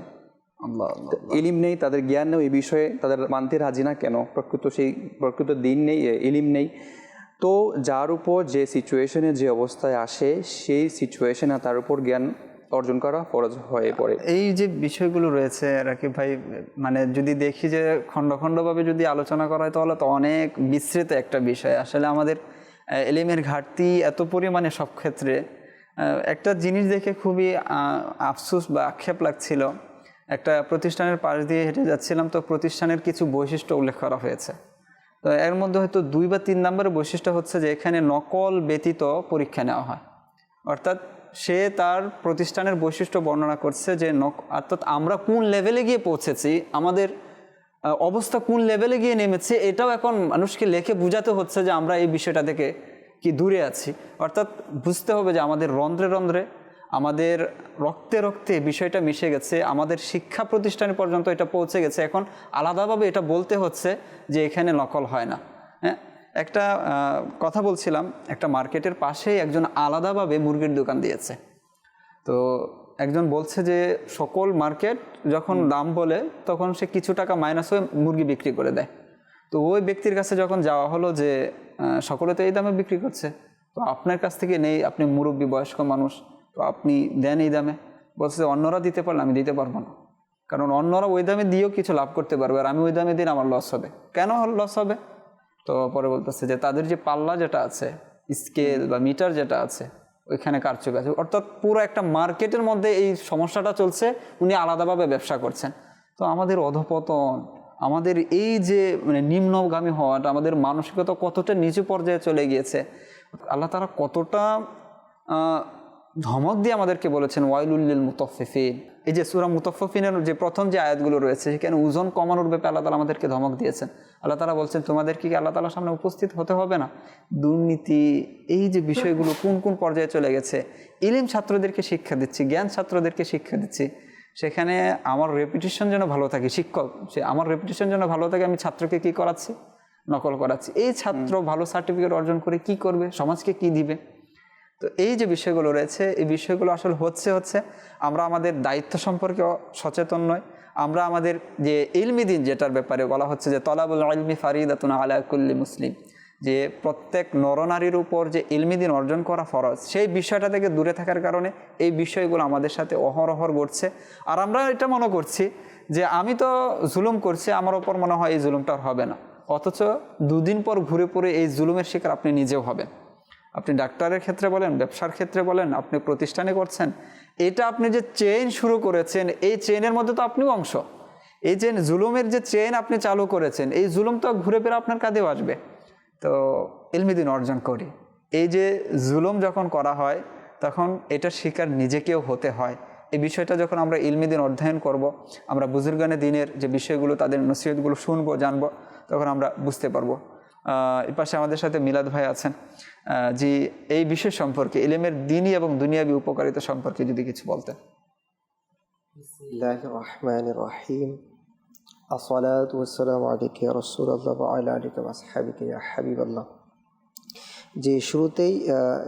ইলিম নেই, তাদের জ্ঞান নেই, এই বিষয়ে তাদের মানতে রাজি না কেন? প্রকৃত দিন নেই, ইলিম নেই। তো যার উপর যে সিচুয়েশনে যে অবস্থায় আসে, সেই সিচুয়েশনে তার উপর জ্ঞান অর্জন করা ফরজ হয়ে পড়ে। এই যে বিষয়গুলো রয়েছে রাকিব ভাই, যদি দেখি যে খণ্ড খণ্ডভাবে যদি আলোচনা করা হয় তাহলে তো অনেক বিস্তৃত একটা বিষয়। আসলে আমাদের ইলমের ঘাটতি এত পরিমাণে সব ক্ষেত্রে। একটা জিনিস দেখে খুবই আফসোস বা আক্ষেপ লাগছিল, একটা প্রতিষ্ঠানের পাশ দিয়ে হেঁটে যাচ্ছিলাম, তো প্রতিষ্ঠানের কিছু বৈশিষ্ট্য উল্লেখ করা হয়েছে। তো এর মধ্যে হয়তো 2 বা 3 নম্বরের বৈশিষ্ট্য হচ্ছে যে এখানে নকল ব্যতীত পরীক্ষা নেওয়া হয়। অর্থাৎ সে তার প্রতিষ্ঠানের বৈশিষ্ট্য বর্ণনা করছে যে অর্থাৎ আমরা কোন লেভেলে গিয়ে পৌঁছেছি, আমাদের অবস্থা কোন লেভেলে গিয়ে নেমেছে, এটাও এখন মানুষকে লেখে বোঝাতে হচ্ছে যে আমরা এই বিষয়টা থেকে কি দূরে আছি। অর্থাৎ বুঝতে হবে যে আমাদের রন্ধ্রে রন্ধ্রে, আমাদের রক্তে রক্তে বিষয়টা মিশে গেছে, আমাদের শিক্ষা প্রতিষ্ঠানে পর্যন্ত এটা পৌঁছে গেছে। এখন আলাদাভাবে এটা বলতে হচ্ছে যে এখানে নকল হয় না। হ্যাঁ, একটা কথা বলছিলাম, একটা মার্কেটের পাশেই একজন আলাদাভাবে মুরগির দোকান দিয়েছে। তো একজন বলছে যে সকল মার্কেট যখন দাম বলে তখন সে কিছু টাকা মাইনাস হয়ে মুরগি বিক্রি করে দেয়। তো ওই ব্যক্তির কাছে যখন যাওয়া হলো যে সকলে তো এই দামে বিক্রি করছে, তো আপনার কাছ থেকে নেই, আপনি মুরব্বী বয়স্ক মানুষ, তো আপনি দেন এই দামে। বলছে অন্যরা দিতে পারলে আমি দিতে পারবো না, কারণ অন্যরা ওই দামে দিয়েও কিছু লাভ করতে পারবে, আর আমি ওই দামে দিন আমার লস হবে। কেন লস হবে? তো পরে বলতেছে যে তাদের যে পাল্লা যেটা আছে, স্কেল বা মিটার যেটা আছে, ওইখানে কারচুপি আছে। অর্থাৎ পুরো একটা মার্কেটের মধ্যে এই সমস্যাটা চলছে, উনি আলাদাভাবে ব্যবসা করছেন। তো আমাদের অধপতন, আমাদের এই যে মানে নিম্নগামী হওয়াটা, আমাদের মানসিকতা কতটা নিচু পর্যায়ে চলে গিয়েছে। আল্লাহ তাআলা কতটা ধমক দিয়ে আমাদেরকে বলেছেন ওয়াইলুল লিল মুতাফফিফিন। এই যে সূরা মুতাফফিফিনের যে প্রথম যে আয়াতগুলো রয়েছে, সেখানে ওজন কমানোর ব্যাপারে আল্লাহ তাআলা আমাদেরকে ধমক দিয়েছেন। আল্লাহ তাআলা বলছেন তোমাদের কি আল্লাহ তাআলার সামনে উপস্থিত হতে হবে না? দুর্নীতি, এই যে বিষয়গুলো কোন কোন পর্যায়ে চলে গেছে। ইলম ছাত্রদেরকে শিক্ষা দিচ্ছি, জ্ঞান ছাত্রদেরকে শিক্ষা দিচ্ছি, সেখানে আমার রেপুটেশন যেন ভালো থাকে, শিক্ষক সে আমার রেপুটেশন যেন ভালো থাকে, আমি ছাত্রকে কি করাচ্ছি? নকল করাচ্ছি। এই ছাত্র ভালো সার্টিফিকেট অর্জন করে কি করবে? সমাজকে কি দিবে? তো এই যে বিষয়গুলো রয়েছে, এই বিষয়গুলো আসলে হচ্ছে আমরা আমাদের দায়িত্ব সম্পর্কে সচেতন নয়। আমরা আমাদের যে ইলমি দিন, যেটার ব্যাপারে বলা হচ্ছে যে তলাবুল ইলমি ফারিদাতুন আলা কুল্লি মুসলিম, যে প্রত্যেক নরনারীর উপর যে ইলমি দিন অর্জন করা ফরজ, সেই বিষয়টা থেকে দূরে থাকার কারণে এই বিষয়গুলো আমাদের সাথে অহরহর ঘটছে। আর আমরা এটা মনে করছি যে আমি তো জুলুম করছি, আমার ওপর মনে হয় এই জুলুমটা হবে না, অথচ দুদিন পর ঘুরে পড়ে এই জুলুমের শিকার আপনি নিজেও হবেন। আপনি ডাক্তারের ক্ষেত্রে বলেন, ব্যবসার ক্ষেত্রে বলেন, আপনি প্রতিষ্ঠানে করছেন, এটা আপনি যে চেইন শুরু করেছেন, এই চেইনের মধ্যে তো আপনিও অংশ। এই যে জুলুমের যে চেইন আপনি চালু করেছেন, এই জুলুম তো ঘুরে ফিরে আপনার কাঁধেও আসবে। তো ইলমি দিন অর্জন করি। এই যে জুলুম যখন করা হয়, তখন এটার শিকার নিজেকেও হতে হয়। এই বিষয়টা যখন আমরা ইলমি দিন অধ্যয়ন করব, আমরা বুজুর্গানে দিনের যে বিষয়গুলো, তাদের নসিহতগুলো শুনবো, জানবো, তখন আমরা বুঝতে পারবো। এর পাশে আমাদের সাথে মিলাদ ভাই আছেন, জি এই বিষয় সম্পর্কে, ইলমের দ্বীনি এবং দুনিয়াবি উপকারিতা সম্পর্কে যদি কিছু বলতেন। বিসমিল্লাহির রহমানির রহিম। আসসালাতু ওয়াসসালামু আলাইকা ইয়া রাসূলুল্লাহ ওয়া আলা আলিকা ওয়া আসহাবিকা ইয়া হাবিবাল্লাহ। যে শুরুতেই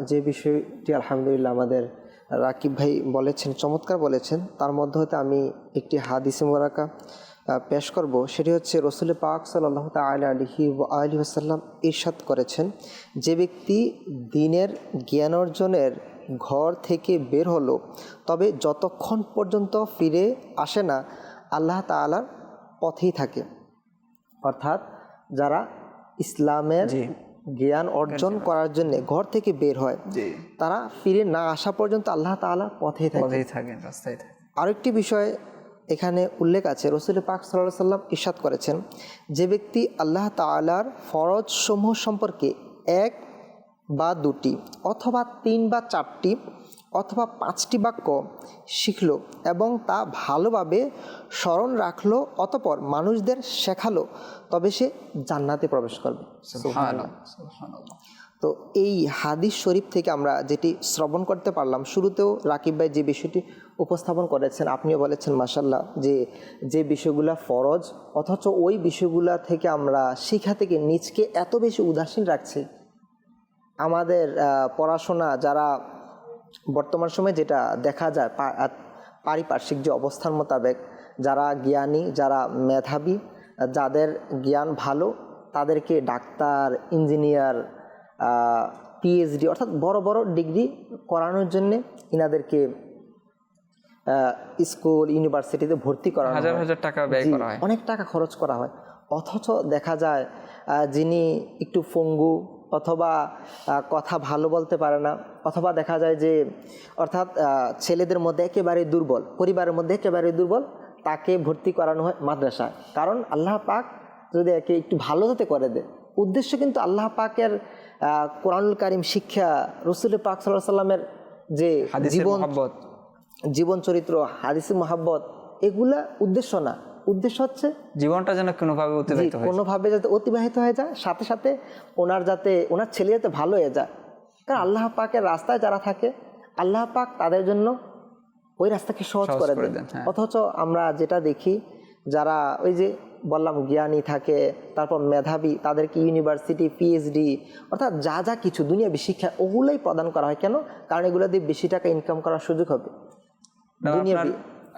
যে বিষয়টি আলহামদুলিল্লাহ আমাদের রাকিব ভাই বলেছেন, চমৎকার বলেছেন, তার মধ্যে হতে আমি একটি হাদিসে মুবারাকা পেশ করব। সেটি হচ্ছে রাসূল পাক সাল্লাল্লাহু তাআলা আলাইহি ওয়া আলিহি ওয়াসাল্লাম ইরশাদ করেছেন, যে ব্যক্তি দ্বীনের জ্ঞান অর্জনের ঘর থেকে বের হলো, তবে যতক্ষণ পর্যন্ত ফিরে আসে না আল্লাহ তাআলার পথেই থাকে। অর্থাৎ যারা ইসলামের জ্ঞান অর্জন করার জন্য ঘর থেকে বের হয়, তারা ফিরে না আসা পর্যন্ত আল্লাহ তাআলার পথেই থাকে, রাস্তায় থাকে। আরেকটি বিষয় এখানে উল্লেখ আছে, রাসূল পাক সাল্লাল্লাহু আলাইহি ওয়াসাল্লাম ইরশাদ করেছেন, যে ব্যক্তি আল্লাহ তাআলার ফরজ সমূহ সম্পর্কে এক বা দুটি অথবা তিন বা চারটি অথবা 5টি বাক্য শিখলো এবং তা ভালোভাবে স্মরণ রাখলো, অতঃপর মানুষদের শেখালো, তবে সে জান্নাতে প্রবেশ করবে। সুবহানাল্লাহ। তো এই হাদিস শরীফ থেকে আমরা যেটি শ্রবণ করতে পারলাম, শুরুতেও রাকিব ভাই যে বিষয়টি উপস্থাপন করেছেন, আপনিও বলেছেন মাশাআল্লাহ, যে বিষয়গুলা ফরজ, অথচ ওই বিষয়গুলা থেকে আমরা শিক্ষা থেকে নিজকে এত বেশি উদাসীন রাখছি। আমাদের পড়াশোনা যারা বর্তমান সময়ে যেটা দেখা যায়, পারিপার্শ্বিক যে অবস্থান মোতাবেক যারা জ্ঞানী, যারা মেধাবী, যাদের জ্ঞান ভালো, তাদেরকে ডাক্তার, ইঞ্জিনিয়ার, পিএইচডি অর্থাৎ বড় বড় ডিগ্রি করানোর জন্যে ইনাদেরকে স্কুল, ইউনিভার্সিটিতে ভর্তি করা হয়, হাজার হাজার টাকা ব্যয় করা হয়, অনেক টাকা খরচ করা হয়। অথচ দেখা যায় যিনি একটু পঙ্গু অথবা কথা ভালো বলতে পারে না, অথবা দেখা যায় যে অর্থাৎ ছেলেদের মধ্যে একেবারে দুর্বল, পরিবারের মধ্যে একেবারে দুর্বল, তাকে ভর্তি করানো হয় মাদ্রাসায়। কারণ আল্লাহ পাক যদি একে একটু ভালো যাতে করে দেয়, উদ্দেশ্য কিন্তু আল্লাহ পাকের কোরআনুল কারীম শিক্ষা, রাসূল পাক সাল্লাল্লাহু আলাইহি ওয়াসাল্লামের যে জীবন চরিত্র, হাদিসে মুহাব্বত, এগুলা উদ্দেশ্য না। উদ্দেশ্য হচ্ছে জীবনটা যেন কোনোভাবে জি, অতিবাহিত হয়। কোনোভাবে যাতে অতিবাহিত হয়ে যায়, সাথে সাথে ওনার ছেলে যাতে ভালো হয়ে যায়। কারণ আল্লাহ পাকের রাস্তায় যারা থাকে আল্লাহ পাক তাদের জন্য ওই রাস্তাকে সহজ করে দেন। হ্যাঁ। অথচ আমরা যেটা দেখি, যারা ওই যে বললাম জ্ঞানী থাকে, তারপর মেধাবী, তাদেরকে ইউনিভার্সিটি, পিএইচডি অর্থাৎ যা যা কিছু দুনিয়াবী শিক্ষা ওগুলোই প্রদান করা হয়। কেন? কারণ এগুলো দিয়ে বেশি টাকা ইনকাম করার সুযোগ হবে।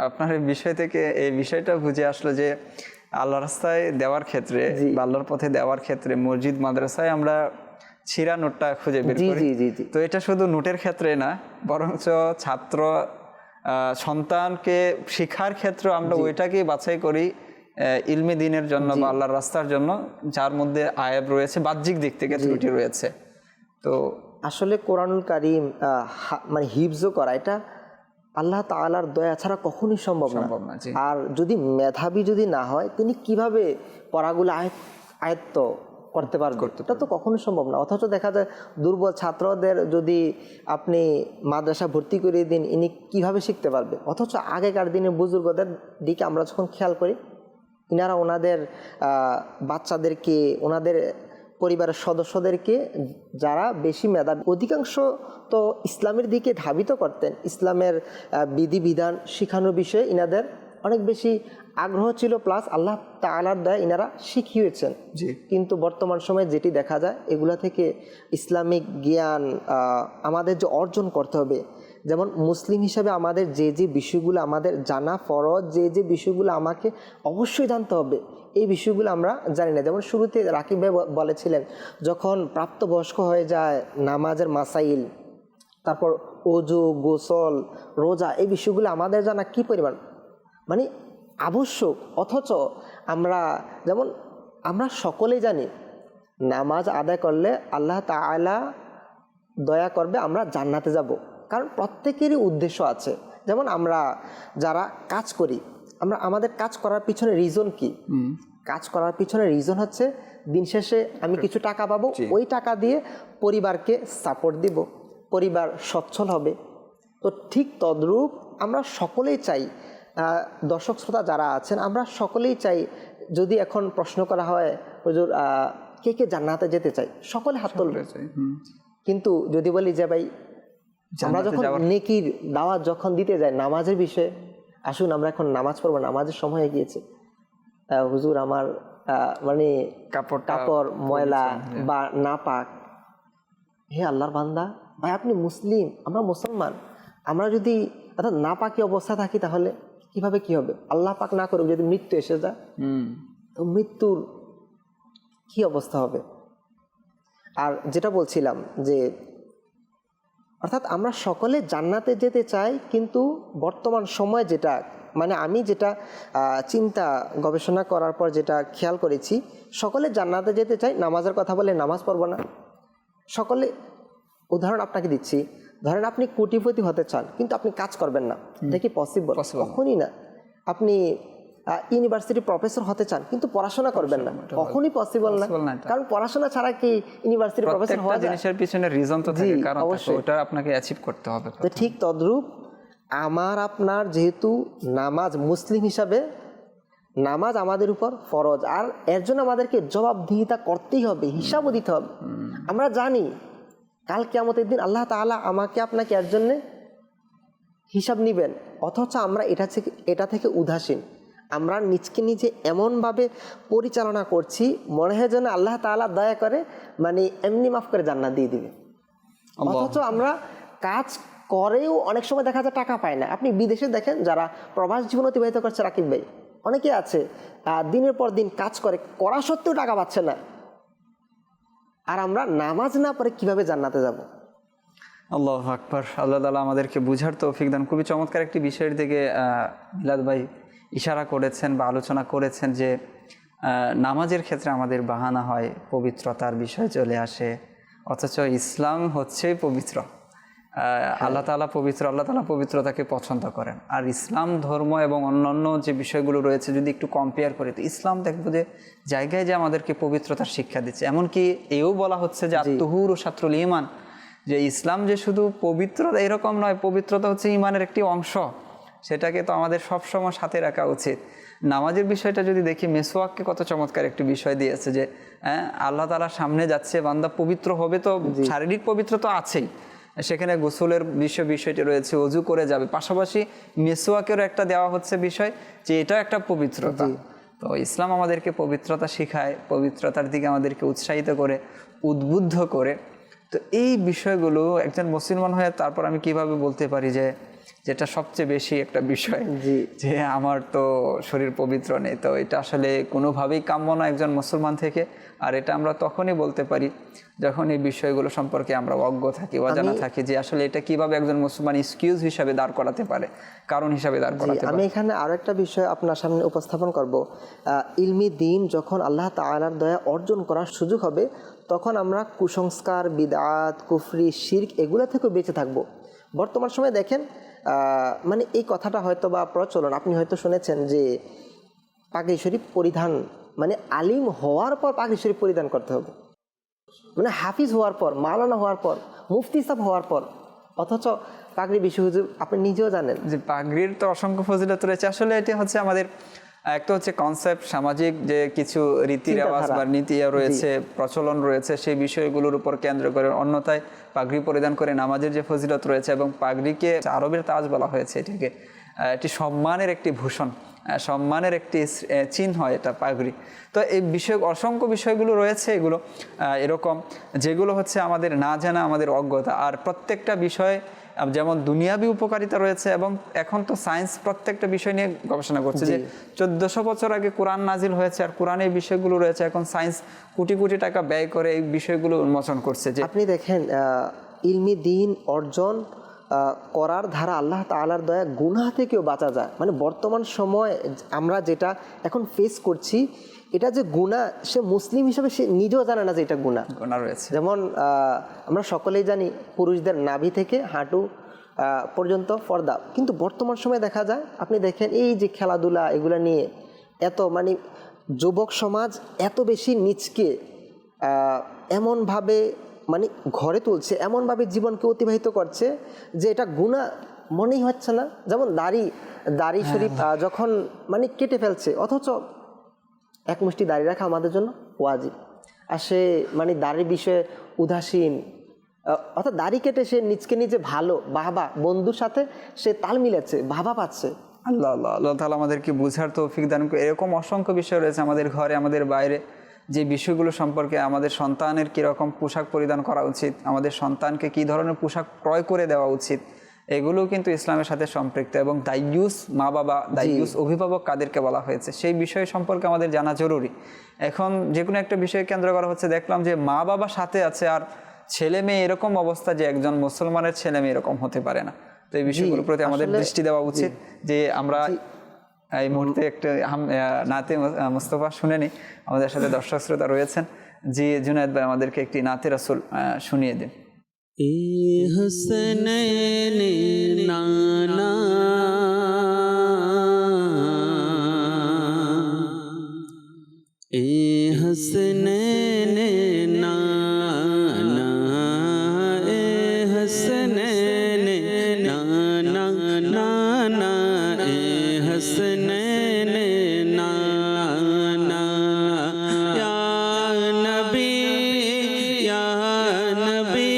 আপনার এই বিষয় থেকে এই বিষয়টা বুঝে আসলো যে আল্লাহ রাস্তায় দেওয়ার ক্ষেত্রে বা আল্লাহর পথে দেওয়ার ক্ষেত্রে মসজিদ মাদ্রাসায় আমরা ছিঁড়া নোটটা খুঁজে বের জি করি। জি জি জি তো এটা শুধু নোটের ক্ষেত্রে না, বরঞ্চ ছাত্র সন্তানকে শিক্ষার ক্ষেত্রে আমরা ওইটাকেই বাছাই করি ইলমে দিনের জন্য বা আল্লাহর রাস্তার জন্য, যার মধ্যে আয়াব রয়েছে, বাহ্যিক দিক থেকে ত্রুটি রয়েছে। তো আসলে কোরআনুল কারীম মানে হিফজও করা, এটা আল্লাহ তাআলার দয়া ছাড়া কখনোই সম্ভব না। জি। আর যদি মেধাবী যদি না হয়, তিনি কিভাবে পড়াগুলো আয়ত্ত করতে পারবেন? এটা তো কখনোই সম্ভব না। অথচ দেখা যায় দুর্বল ছাত্রদের যদি আপনি মাদ্রাসা ভর্তি করে দিন, ইনি কিভাবে শিখতে পারবে? অথচ আগেকার দিনে বুজুর্গদের দিকে আমরা যখন খেয়াল করি, ইনারা ওনাদের বাচ্চাদেরকে, ওনাদের পরিবারের সদস্যদেরকে যারা বেশি মেধাবী, অধিকাংশ তো ইসলামের দিকে ধাবিত করতেন। ইসলামের বিধিবিধান শেখানোর বিষয়ে ইনাদের অনেক বেশি আগ্রহ ছিল, প্লাস আল্লাহ তাআলার দয়া ইনারা শিখিয়েছেন। কিন্তু বর্তমান সময়ে যেটি দেখা যায়, এগুলা থেকে ইসলামিক জ্ঞান আমাদের যে অর্জন করতে হবে, যেমন মুসলিম হিসাবে আমাদের যে যে বিষয়গুলো আমাদের জানা ফরজ, যে যে বিষয়গুলো আমাকে অবশ্যই জানতে হবে, এই বিষয়গুলো আমরা জানি না। যেমন শুরুতে রাকিব ভাই বলেছিলেন, যখন প্রাপ্তবয়স্ক হয়ে যায় নামাজের মাসাইল, তারপর ওযু, গোসল, রোজা, এই বিষয়গুলো আমাদের জানা কি পরিমাণ মানে আবশ্যক। অথচ আমরা সকলেই জানি নামাজ আদায় করলে আল্লাহ তাআলা দয়া করবে, আমরা জান্নাতে যাব। কারণ প্রত্যেকেরই উদ্দেশ্য আছে। যেমন আমরা যারা কাজ করি, আমাদের কাজ করার পিছনে রিজন কি? কাজ করার পিছনে রিজন হচ্ছে দিন শেষে আমি কিছু টাকা পাবো, ওই টাকা দিয়ে পরিবারকে সাপোর্ট দিব, পরিবার সচ্ছল হবে। তো ঠিক তদ্রূপ আমরা সকলেই চাই, দর্শক শ্রোতা যারা আছেন, আমরা সকলেই চাই, যদি এখন প্রশ্ন করা হয় হুজুর কে কে জান্নাতে যেতে চাই, সকলে হাত তুলবে। কিন্তু যদি বলি যে ভাই আমরা যখন নেকির দাওয়াত যখন দিতে যাই নামাজের বিষয়ে, আসুন আমরা এখন নামাজ পড়বো, নামাজের সময় হয়ে গিয়েছে, হুজুর আমার মানে কাপড় ময়লা বা নাপাক। হে আল্লাহর বান্দা, ভাই আপনি মুসলিম, আমরা মুসলমান, আমরা যদি অর্থাৎ নাপাকি অবস্থা থাকি তাহলে কিভাবে কি হবে? আল্লাহ পাক না করুক যদি মৃত্যু এসে যায়, তো মৃত্যুর কি অবস্থা হবে? আর যেটা বলছিলাম যে অর্থাৎ আমরা সকলে জান্নাতে যেতে চাই, কিন্তু বর্তমান সময় যেটা মানে আমি যেটা চিন্তা গবেষণা করার পর যেটা খেয়াল করেছি, সকলে জান্নাতে যেতে চাই, নামাজের কথা বলে নামাজ পড়বো না। সকলে, উদাহরণ আপনাকে দিচ্ছি, ধরেন আপনি কোটিপতি হতে চান কিন্তু আপনি কাজ করবেন না, এটা কি পসিবল? কখনই না। আপনি ইউনিভার্সিটি প্রফেসর হতে চান কিন্তু পড়াশোনা করবেন না, কখনই পসিবল না। কারণ পড়াশোনা ছাড়া কি ইউনিভার্সিটি প্রফেসর হওয়া যায়? জিনিসের পিছনে রিজন তো থাকে, কারণ ওটা আপনাকে অ্যাচিভ করতে হবে। তো ঠিক তদ্রূপ আমার আপনার যেহেতু নামাজ, মুসলিম হিসাবে নামাজ আমাদের উপর ফরজ, আর এর জন্য আমাদেরকে জবাবদিহিতা করতেই হবে, হিসাবও দিতে হবে। আমরা জানি কাল কিয়ামতের দিন আল্লাহ তাআলা আমাকে আপনাকে এর জন্য হিসাব নিবেন, অথচ আমরা এটা থেকে উদাসীন। আমরা নিজকে নিজে এমনভাবে পরিচালনা করছি, মনে হয় যেন আল্লাহ তাআলা দয়া করে মানে এমনি মাফ করে জান্নাত দিয়ে দিবে। অথচ আমরা কাজ করেও অনেক সময় দেখা যায় টাকা পায় না। আপনি বিদেশে দেখেন যারা প্রবাস জীবন অতিবাহিত করছে, রাকিব ভাই, অনেকে আছে দিনের পর দিন কাজ করা সত্ত্বেও টাকা পাচ্ছে না। আর আমরা নামাজ না পড়ে কিভাবে জান্নাতে যাব? আল্লাহু আকবার। আল্লাহ তাআলা আমাদেরকে বুঝার তৌফিক দান। খুবই চমৎকার একটি বিষয়ের দিকে মিলাদ ভাই ইশারা করেছেন বা আলোচনা করেছেন যে নামাজের ক্ষেত্রে আমাদের বাহানা হয়, পবিত্রতার বিষয় চলে আসে, অথচ ইসলাম হচ্ছে পবিত্র। আল্লাহ তাআলা পবিত্র, আল্লাহ তাআলা পবিত্রতাকে পছন্দ করেন। আর ইসলাম ধর্ম এবং অন্যান্য যে বিষয়গুলো রয়েছে যদি একটু কম্পেয়ার করি, তো ইসলাম দেখবো যে জায়গায় যে আমাদেরকে পবিত্রতার শিক্ষা দিচ্ছে। এমনকি এও বলা হচ্ছে যে আত-তুহুর শাত্রুল ঈমান, যে ইসলাম যে শুধু পবিত্রতা এরকম নয়, পবিত্রতা হচ্ছে ঈমানের একটি অংশ। সেটাকে তো আমাদের সবসময় সাথে রাখা উচিত। নামাজের বিষয়টা যদি দেখি, মেসওয়াককে কত চমৎকার একটি বিষয় দিয়েছে যে আল্লাহ তাআলার সামনে যাচ্ছে, বান্দা পবিত্র হবে, তো শারীরিক পবিত্র তো আছেই, সেখানে গোসলের বিষয়টি রয়েছে, অজু করে যাবে, পাশাপাশি মেসওয়াকেরও একটা দেওয়া হচ্ছে বিষয় যে এটাও একটা পবিত্রতা। তো ইসলাম আমাদেরকে পবিত্রতা শিখায়, পবিত্রতার দিকে আমাদেরকে উৎসাহিত করে, উদ্বুদ্ধ করে। তো এই বিষয়গুলো একজন মুসলমান হয়ে তারপর আমি কিভাবে বলতে পারি যে যেটা সবচেয়ে বেশি একটা বিষয় যে আমার তো শরীর পবিত্র নেই, তো এটা আসলে কোনোভাবেই কাম্য না একজন মুসলমান থেকে। আর এটা আমরা তখনই বলতে পারি যখন এই বিষয়গুলো সম্পর্কে আমরা অজ্ঞ থাকি, অজানা থাকি, যে আসলে এটা কিভাবে একজন মুসলমান এক্সকিউজ হিসাবে দাঁড় করাতে পারে, কারণ হিসাবে দাঁড় করাতে পারে। আমি এখানে আরো একটা বিষয় আপনার সামনে উপস্থাপন করব। ইলমি দ্বীন যখন আল্লাহ তাআলার দয়া অর্জন করার সুযোগ হবে, তখন আমরা কুসংস্কার, বিদআত, কুফরি, শিরক এগুলা থেকে বেঁচে থাকব। বর্তমান সময়ে দেখেন, মানে এই কথাটা হয়তো বা প্রচলন, আপনি হয়তো শুনেছেন যে পাগড়ি শরীফ পরিধান, মানে আলিম হওয়ার পর পাগড়ি শরীফ পরিধান করতে হবে, মানে হাফিজ হওয়ার পর, মাওলানা হওয়ার পর, মুফতি সাহেব হওয়ার পর। অথচ পাগড়ি বেশি হুজুর আপনি নিজেও জানেন যে পাগড়ির তো অসংখ্য ফজিলত রয়েছে। আসলে এটি হচ্ছে আমাদের একটা হচ্ছে কনসেপ্ট, সামাজিক যে কিছু রীতি রেওয়াজ বা নীতি রয়েছে, প্রচলন রয়েছে, সেই বিষয়গুলোর উপর কেন্দ্র করে। অন্যথায় পাগড়ি পরিধান করে নামাজের যে ফজিলত রয়েছে, এবং পাগড়িকে আরবের তাজ বলা হয়েছে, এটিকে এটি সম্মানের একটি ভূষণ, সম্মানের একটি চিহ্ন হয় এটা পাগড়ি। তো এই বিষয় অসংখ্য বিষয়গুলো রয়েছে, এগুলো এরকম যেগুলো হচ্ছে আমাদের না জানা, আমাদের অজ্ঞতা। আর প্রত্যেকটা বিষয় যেমন দুনিয়াবি উপকারিতা রয়েছে, এবং এখন তো সায়েন্স প্রত্যেকটা বিষয় নিয়ে গবেষণা করছে যে 1400 বছর আগে কোরআন নাজিল হয়েছে, আর কোরআনে এই বিষয়গুলো রয়েছে, এখন সায়েন্স কোটি কোটি টাকা ব্যয় করে এই বিষয়গুলো উন্মোচন করছে। যে আপনি দেখেন, ইলমি দ্বীন অর্জন করার ধারা আল্লাহ তাআলার দয়া গুনাহ থেকেও বাঁচা যায়। মানে বর্তমান সময় আমরা যেটা এখন ফেস করছি, এটা যে গুনাহ, সে মুসলিম হিসেবে সে নিজেও জানে না যে এটা গুনাহ রয়েছে। যেমন আমরা সকলেই জানি পুরুষদের নাভি থেকে হাঁটু পর্যন্ত পর্দা, কিন্তু বর্তমান সময়ে দেখা যায়, আপনি দেখেন এই যে খেলাধুলা এগুলা নিয়ে এত, মানে যুবক সমাজ এত বেশি নিচকে এমনভাবে মানে ঘরে তুলছে, এমনভাবে জীবনকে অতিবাহিত করছে যে এটা গুনাহ মনেই হচ্ছে না। যেমন দাড়ি শরীফ যখন মানে কেটে ফেলছে, অথচ এক মুষ্টি দাড়ি রাখা আমাদের জন্য ওয়াজিব, আর সে মানে দাড়ির বিষয়ে উদাসীন, অর্থাৎ দাড়ি কেটে সে নিজকে নিজে ভালো বাহবা, বন্ধুর সাথে সে তাল মিলাচ্ছে, বাহবা পাচ্ছে। আল্লাহ আল্লাহ আল্লাহ তাআলা আমাদেরকে বুঝার তৌফিক দান করে। এরকম অসংখ্য বিষয় রয়েছে আমাদের ঘরে, আমাদের বাইরে, যে বিষয়গুলো সম্পর্কে আমাদের সন্তানের কীরকম পোশাক পরিধান করা উচিত, আমাদের সন্তানকে কী ধরনের পোশাক ক্রয় করে দেওয়া উচিত, এগুলো কিন্তু ইসলামের সাথে সম্পৃক্ত। এবং দায়ুস মা বাবা, দায়ুস অভিভাবক কাদেরকে বলা হয়েছে, সেই বিষয় সম্পর্কে আমাদের জানা জরুরি। এখন যে কোনো একটা বিষয় কেন্দ্র করা হচ্ছে, দেখলাম যে মা বাবা সাথে আছে আর ছেলে মেয়ে এরকম অবস্থা যে একজন মুসলমানের ছেলে মেয়ে এরকম হতে পারে না। তো এই বিষয়গুলোর প্রতি আমাদের দৃষ্টি দেওয়া উচিত। যে আমরা এই মুহূর্তে একটা নাতে মুস্তফা শুনে নিই, আমাদের সাথে দর্শক শ্রোতা রয়েছেন। জি জুনায়েদ ভাই, আমাদেরকে একটি নাতে রাসূল শুনিয়ে দিন। এ হাসনাইনে নানা এ হাসনাইনে নানা এ হাসনাইনে নানা নানা এ হাসনাইনে নানা ইয়া নবী ইয়া নবী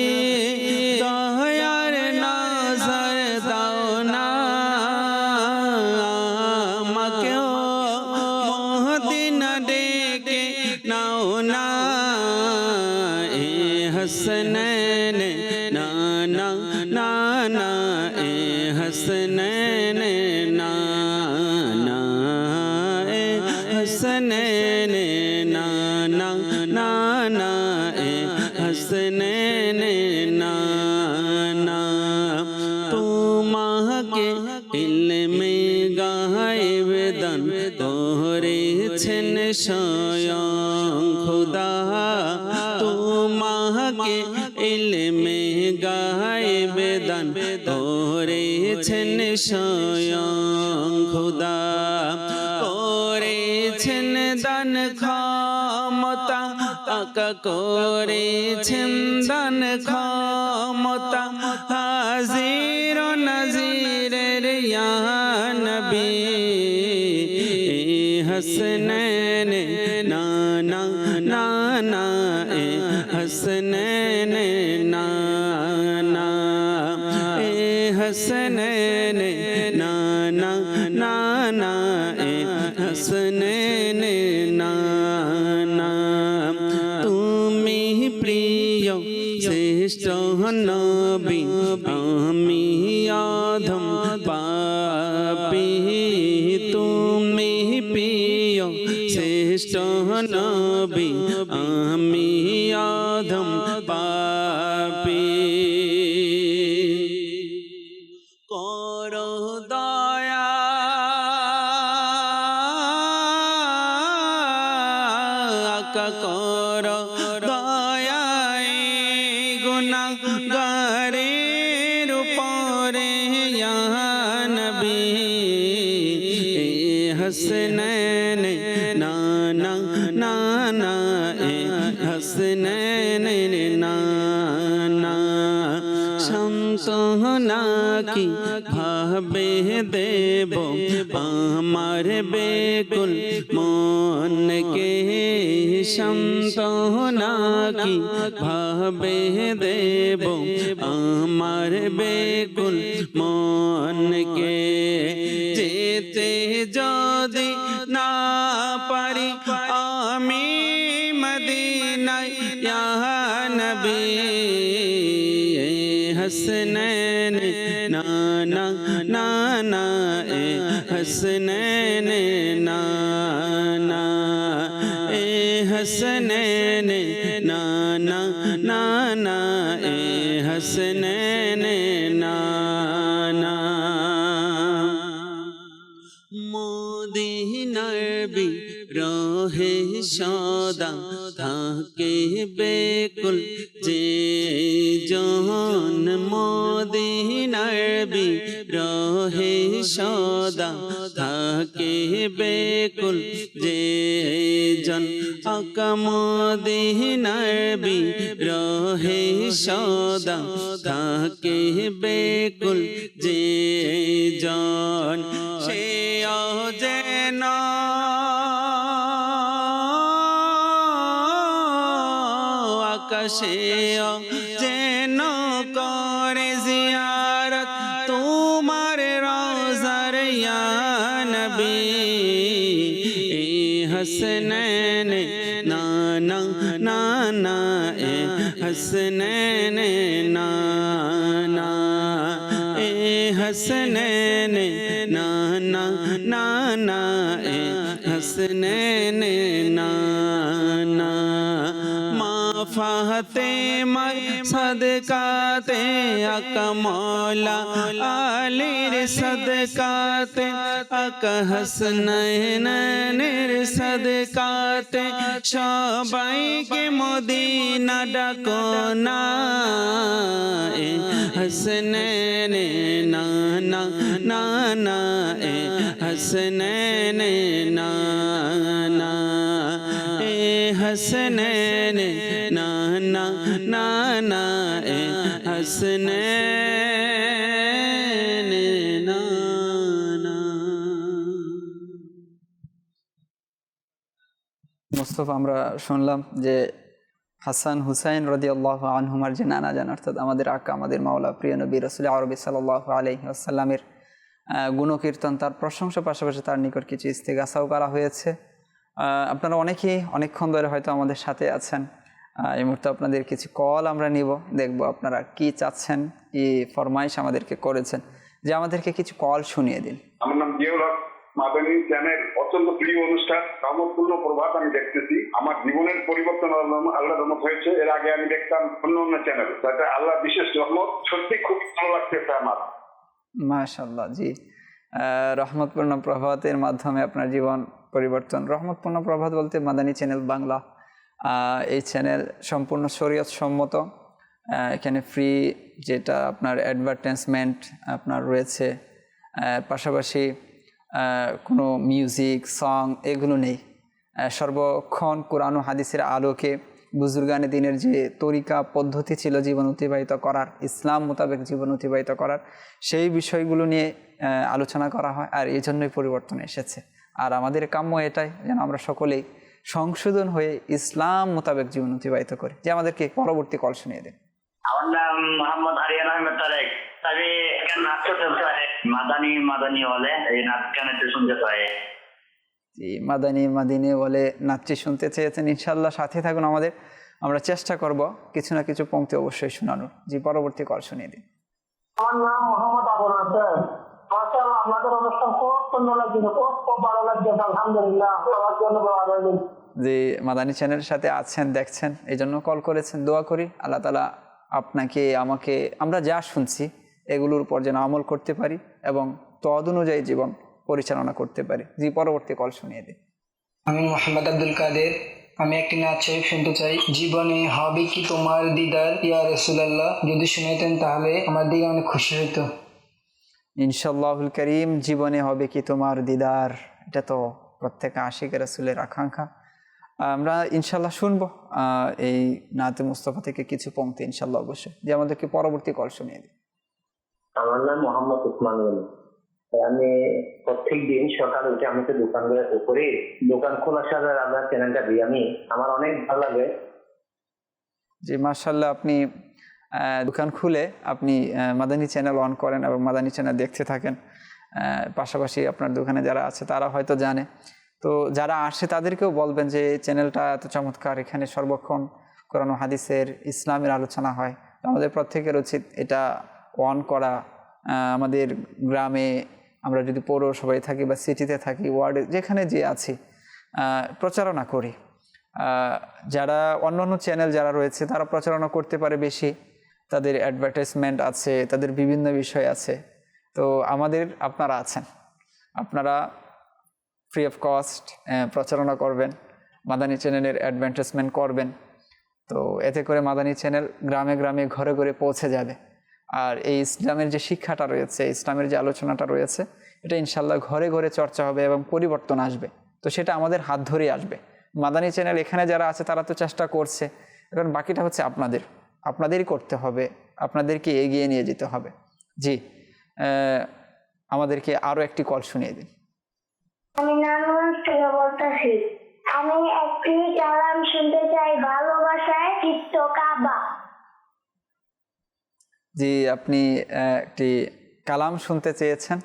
हसनैन नाना नाना ए हसनैन नाना ए हसनैन नाना नाना ए हसनैन नाना तुम के इल्मे गायब दन तोहरे छन स्वयं खुदा তোমাকে ইলমে গায়ব দান করেছেন স্বয়ং খোদা করেছেন দান ক্ষমতা তাকা করেছেন দান ক্ষমতা হাজির ও নাজিরের ইয়া हसनैन नाना नाना ए हसनैन नाना ए हसनैन नाना नाना ए हसनैन नाना তুমি প্রিয় শ্রেষ্ঠ নবী আমি আদম পাপী তুমি প্রিয় শ্রেষ্ঠ নবী আমি আদম পাপী করো দয়া করো দয়ায় গুনাহগারের উপরে ইয়া নবী हसनैन नाना नाना ए हसनैन नाना সান্তনা কি ভাবে দেব আমার বেকুল মনকে সান্তনা কি ভাবে দেব আমার বেকুল মনকে যেতে যদি না পারি আমি মদিনায় ইয়া নবী हसनैन नाना नाना ए हसनैन नाना ए हसनैन नाना नाना ए हसनैन नाना মদিনার বি রহে সদা থাকে বেকুল যে জন মদিনার বি রহে সদা থাকে বেকুল যে জন আকা মদিনার বি রহে সদা থাকে বেকুল যে জন সে যেন আকাশে যেন করে জিয়ারত তোমার রওজার ইয়া নবী हसनैन नाना नाना ए हसनैन नाना ए हसनैन नाना नाना ए हसनैन नाना फाते मर सदकाते आका मौला आलिर सदकाते आका हसनैনের सदकाते সবাইকে মদিনা ডাকো না এ हसनैन नाना नाना ए हसनैन नाना ए हसनैन नाना नाना ए हसनैन नाना মুস্তফা আমরা শুনলাম যে হাসান হুসাইন রাদিয়াল্লাহু আনহুমার যে নানা জান অর্থাৎ আমাদের আকা আমাদের মাওলা প্রিয় নবী রাসূল আরবি সাল্লাল্লাহু আলাইহি ওয়াসাল্লামের গুণকীর্তন তার প্রশংসা পাশাপাশি তার নিকট কিছু ইস্তেগাসাও করা হয়েছে। আপনারা অনেকেই অনেকক্ষণ ধরে হয়তো আমাদের সাথে আছেন। এই মুহূর্তে আপনাদের কিছু কল আমরা নিব, দেখব আপনারা কি চাচ্ছেন, কি ফরমাইশ আমাদেরকে করেছেন, যে আমাদেরকে কিছু কল শুনিয়ে দিন। আমার নাম জিয়াউল হক, মাদানী চ্যানেল অত্যন্ত প্রিয় অনুষ্ঠান রহমতপূর্ণ প্রভাত আমি দেখতেছি। আমার জীবনের পরিবর্তন আল্লাহর রহমত হয়েছে। এর আগে আমি দেখতাম অন্য চ্যানেল, তাতে আল্লাহ বিশেষ রহমত, সত্যি খুব ভালো লাগতেছে আমার। মাশাআল্লাহ, জি, রহমতপূর্ণ প্রভাতের মাধ্যমে আপনার জীবন পরিবর্তন। রহমতপূর্ণ প্রভাত বলতে মাদানী চ্যানেল বাংলা, এই চ্যানেল সম্পূর্ণ শরীয়ত সম্মত। এখানে ফ্রি যেটা আপনার অ্যাডভার্টাইজমেন্ট আপনার রয়েছে, পাশাপাশি কোনো মিউজিক সং এগুলো নেই। সর্বক্ষণ কোরআন ও হাদিসের আলোকে বুজুর্গানে দিনের যে তরিকা পদ্ধতি ছিল জীবন অতিবাহিত করার, ইসলাম মোতাবেক জীবন অতিবাহিত করার, সেই বিষয়গুলো নিয়ে আলোচনা করা হয়। আর এই জন্যই পরিবর্তন এসেছে। আর আমাদের কাম্য এটাই যেন আমরা সকলেই সংশোধন হয়ে ইসলাম মোতাবেক জীবন অতিবাহিত করি। যে আমাদেরকে পরবর্তী কল শুনিয়ে দিন। আমার নাম মোহাম্মদ আরিয়ান আহমেদ তারেক। তবে এখানে নাচ চলতে হয় মাদানি বলে, এই নাচ কেন একটু শুনতে হয়। জি, মাদানি বলে নাচটি শুনতে চেয়েছেন, ইনশাল্লাহ সাথে থাকুন আমাদের, আমরা চেষ্টা করব কিছু না কিছু পংক্তি অবশ্যই শোনানোর। জি, পরবর্তী কল শুনিয়ে দিন। আমার নাম মোহাম্মদ আবু নাসের। মাশাআল্লাহ, আপনাদের অনুষ্ঠান খুব সুন্দর লাগছে, খুব ভালো লাগছে, আলহামদুলিল্লাহ। সবার জন্য দোয়া করবেন। যে মাদানী চ্যানেলের সাথে আছেন, দেখছেন, এই জন্য কল করেছেন। দোয়া করি আল্লাহ তাআলা আপনাকে আমাকে আমরা যা শুনছি এগুলোর উপর যেন আমল করতে পারি এবং তদ অনুযায়ী জীবন পরিচালনা করতে পারি। জি, পরবর্তী কল শুনিয়ে দিই। আমি মোহাম্মদ আব্দুল কাদের। আমি একটি নাচ শরীফ শুনতে চাই। জীবনে হবে কি তোমার দিদার ইয়া রাসূলুল্লাহ, যদি শুনাইতেন তাহলে আমার দিকে অনেক খুশি হইতো। ইনশাআল্লাহুল করিম, জীবনে হবে কি তোমার দিদার, এটা তো প্রত্যেক আশিক রাসূলের আকাঙ্ক্ষা। আমরা ইনশাল্লাহ শুনবো এই নাতে মুস্তাফা থেকে কিছু পংক্তি ইনশাল্লাহ অবশ্যই। যে আমাদেরকে পরবর্তী কল শুনিয়ে দিই। আমার নাম মোহাম্মদ উসমান গনি। আমি প্রত্যেক দিন সকালে উঠে আমি তো দোকান করি, দোকান খোলার সাথে আপনার চ্যানেলটা দিই, আমার অনেক ভালো লাগে। জি, মাশাআল্লাহ, আপনি দোকান খুলে আপনি মাদানী চ্যানেল অন করেন এবং মাদানী চ্যানেল দেখতে থাকেন। পাশাপাশি আপনার দোকানে যারা আছে তারা হয়তো জানে, তো যারা আসে তাদেরকেও বলবেন যে চ্যানেলটা এত চমৎকার, এখানে সর্বক্ষণ কোরআন ও হাদিসের ইসলামের আলোচনা হয়। আমাদের প্রত্যেকের উচিত এটা অন করা। আমাদের গ্রামে আমরা যদি পৌরসভায় থাকি বা সিটিতে থাকি, ওয়ার্ডে যেখানে যে আছি, প্রচারণা করি। যারা অন্যান্য চ্যানেল যারা রয়েছে তারা প্রচারণা করতে পারে বেশি, তাদের অ্যাডভার্টাইজমেন্ট আছে, তাদের বিভিন্ন বিষয় আছে। তো আপনারা আছেন, আপনারা ফ্রি অফ কস্ট প্রচারণা করবেন, মাদানী চ্যানেলের অ্যাডভার্টাইজমেন্ট করবেন। তো এতে করে মাদানী চ্যানেল গ্রামে গ্রামে ঘরে ঘরে পৌঁছে যাবে। আর এই ইসলামের যে শিক্ষাটা রয়েছে, ইসলামের যে আলোচনাটা রয়েছে, এটা ইনশাল্লাহ ঘরে ঘরে চর্চা হবে এবং পরিবর্তন আসবে। তো সেটা আমাদের হাত ধরেই আসবে। মাদানী চ্যানেল এখানে যারা আছে তারা তো চেষ্টা করছে, এখন বাকিটা হচ্ছে আপনাদেরই করতে হবে, আপনাদেরকে এগিয়ে নিয়ে যেতে হবে। জি, আমাদেরকে আরও একটি কল শুনিয়ে দিন। আমি নানুর থেকে বলতেছি, আমি একটি কালাম শুনতে চাই, ভালোবাসায় চিত্ত কাবা। জি, আপনি একটি কালাম শুনতে চেয়েছেন।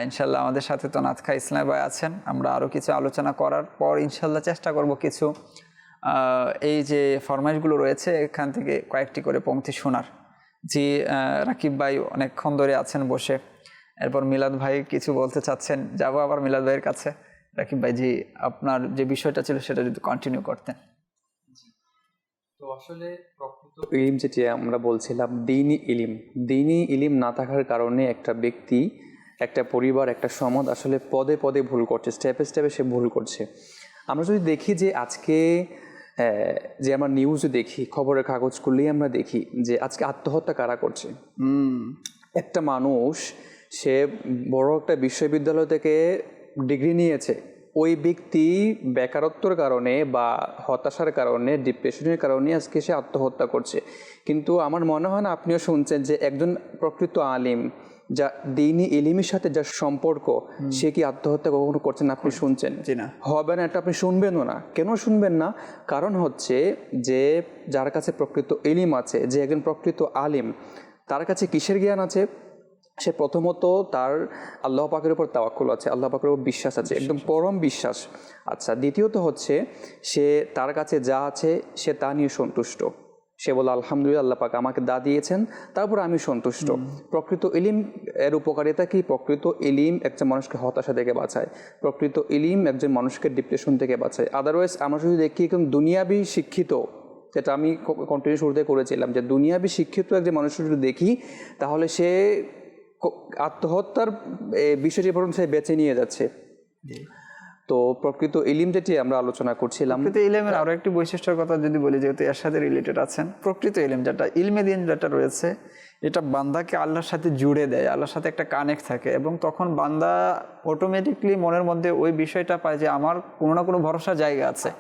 ইনশাল্লাহ আমাদের সাথে তো নাতখা ইসলাম ভাই আছেন, আমরা আরও কিছু আলোচনা করার পর ইনশাল্লাহ চেষ্টা করব কিছু এই যে ফরমাইশগুলো রয়েছে এখান থেকে কয়েকটি করে পংক্তি শোনার। জি, রাকিব ভাই অনেকক্ষণ ধরে আছেন বসে, এরপর মিলাদ ভাই কিছু বলতে চাচ্ছেন, যাবো আবার মিলাদ ভাইয়ের কাছে। রাকিব ভাই, জি, আপনার যে বিষয়টা ছিল সেটা যদি কন্টিনিউ করতেন। তো আসলে প্রকৃত ইলিম যেটি আমরা বলছিলাম, দিনী ইলিম না থাকার কারণে একটা ব্যক্তি, একটা পরিবার, একটা সমাজ আসলে পদে পদে ভুল করছে, স্টেপে স্টেপে সে ভুল করছে। আমরা যদি দেখি যে আজকে যে আমরা নিউজে দেখি, খবরের কাগজ খুললেই আমরা দেখি যে আজকে আত্মহত্যা কারা করছে। একটা মানুষ, সে বড় একটা বিশ্ববিদ্যালয় থেকে ডিগ্রি নিয়েছে, ওই ব্যক্তি বেকারত্বর কারণে বা হতাশার কারণে, ডিপ্রেশনের কারণে আজকে সে আত্মহত্যা করছে। কিন্তু আমার মনে হয় না আপনিও শুনছেন যে একজন প্রকৃত আলিম, যা দ্বীনি ইলমের সাথে যার সম্পর্ক, সে কি আত্মহত্যা কখনো করছেন? আপনি শুনছেন? হবে না, এটা আপনি শুনবেনও না। কেন শুনবেন না? কারণ হচ্ছে যে যার কাছে প্রকৃত ইলম আছে, যে একজন প্রকৃত আলিম, তার কাছে কিসের জ্ঞান আছে? সে প্রথমত তার আল্লাহ পাকের উপর তাওয়াক্কুল আছে, আল্লাহ পাকের উপর বিশ্বাস আছে, একদম পরম বিশ্বাস। আচ্ছা, দ্বিতীয়ত হচ্ছে সে তার কাছে যা আছে সে তা নিয়ে সন্তুষ্ট। সে বলে আলহামদুলিল্লাহ, আল্লাহ পাক আমাকে দা দিয়েছেন, তারপর আমি সন্তুষ্ট। প্রকৃত ইলিম এর উপকারিতা কি? প্রকৃত ইলিম একজন মানুষকে হতাশা থেকে বাঁচায়, প্রকৃত ইলিম একজন মানুষকে ডিপ্রেশন থেকে বাঁচায়। আদারওয়াইজ আমরা যদি দেখি একদম দুনিয়াবি শিক্ষিত, যেটা আমি কন্টিনিউ শুরুতে করেছিলাম, যে দুনিয়াবি শিক্ষিত একজন মানুষকে যদি দেখি, তাহলে সে আত্মহত্যার বিষয়টি বরং সে বেছে নিয়ে যাচ্ছে। তো প্রকৃত ইলম যেটি আমরা আলোচনা করছিলাম, প্রকৃত ইলমের আরো একটি বৈশিষ্ট্যের কথা যদি বলি, যেহেতু এর সাথে রিলেটেড আছেন, প্রকৃত ইলম যেটা ইলমে দিন যেটা রয়েছে, এটা বান্দাকে আল্লাহর সাথে জুড়ে দেয়, আল্লাহর সাথে একটা কানেক্ট থাকে, এবং তখন বান্দা অটোমেটিকলি মনের মধ্যে ওই বিষয়টা পায় যে আমার কোনো না কোনো ভরসার জায়গা আছে,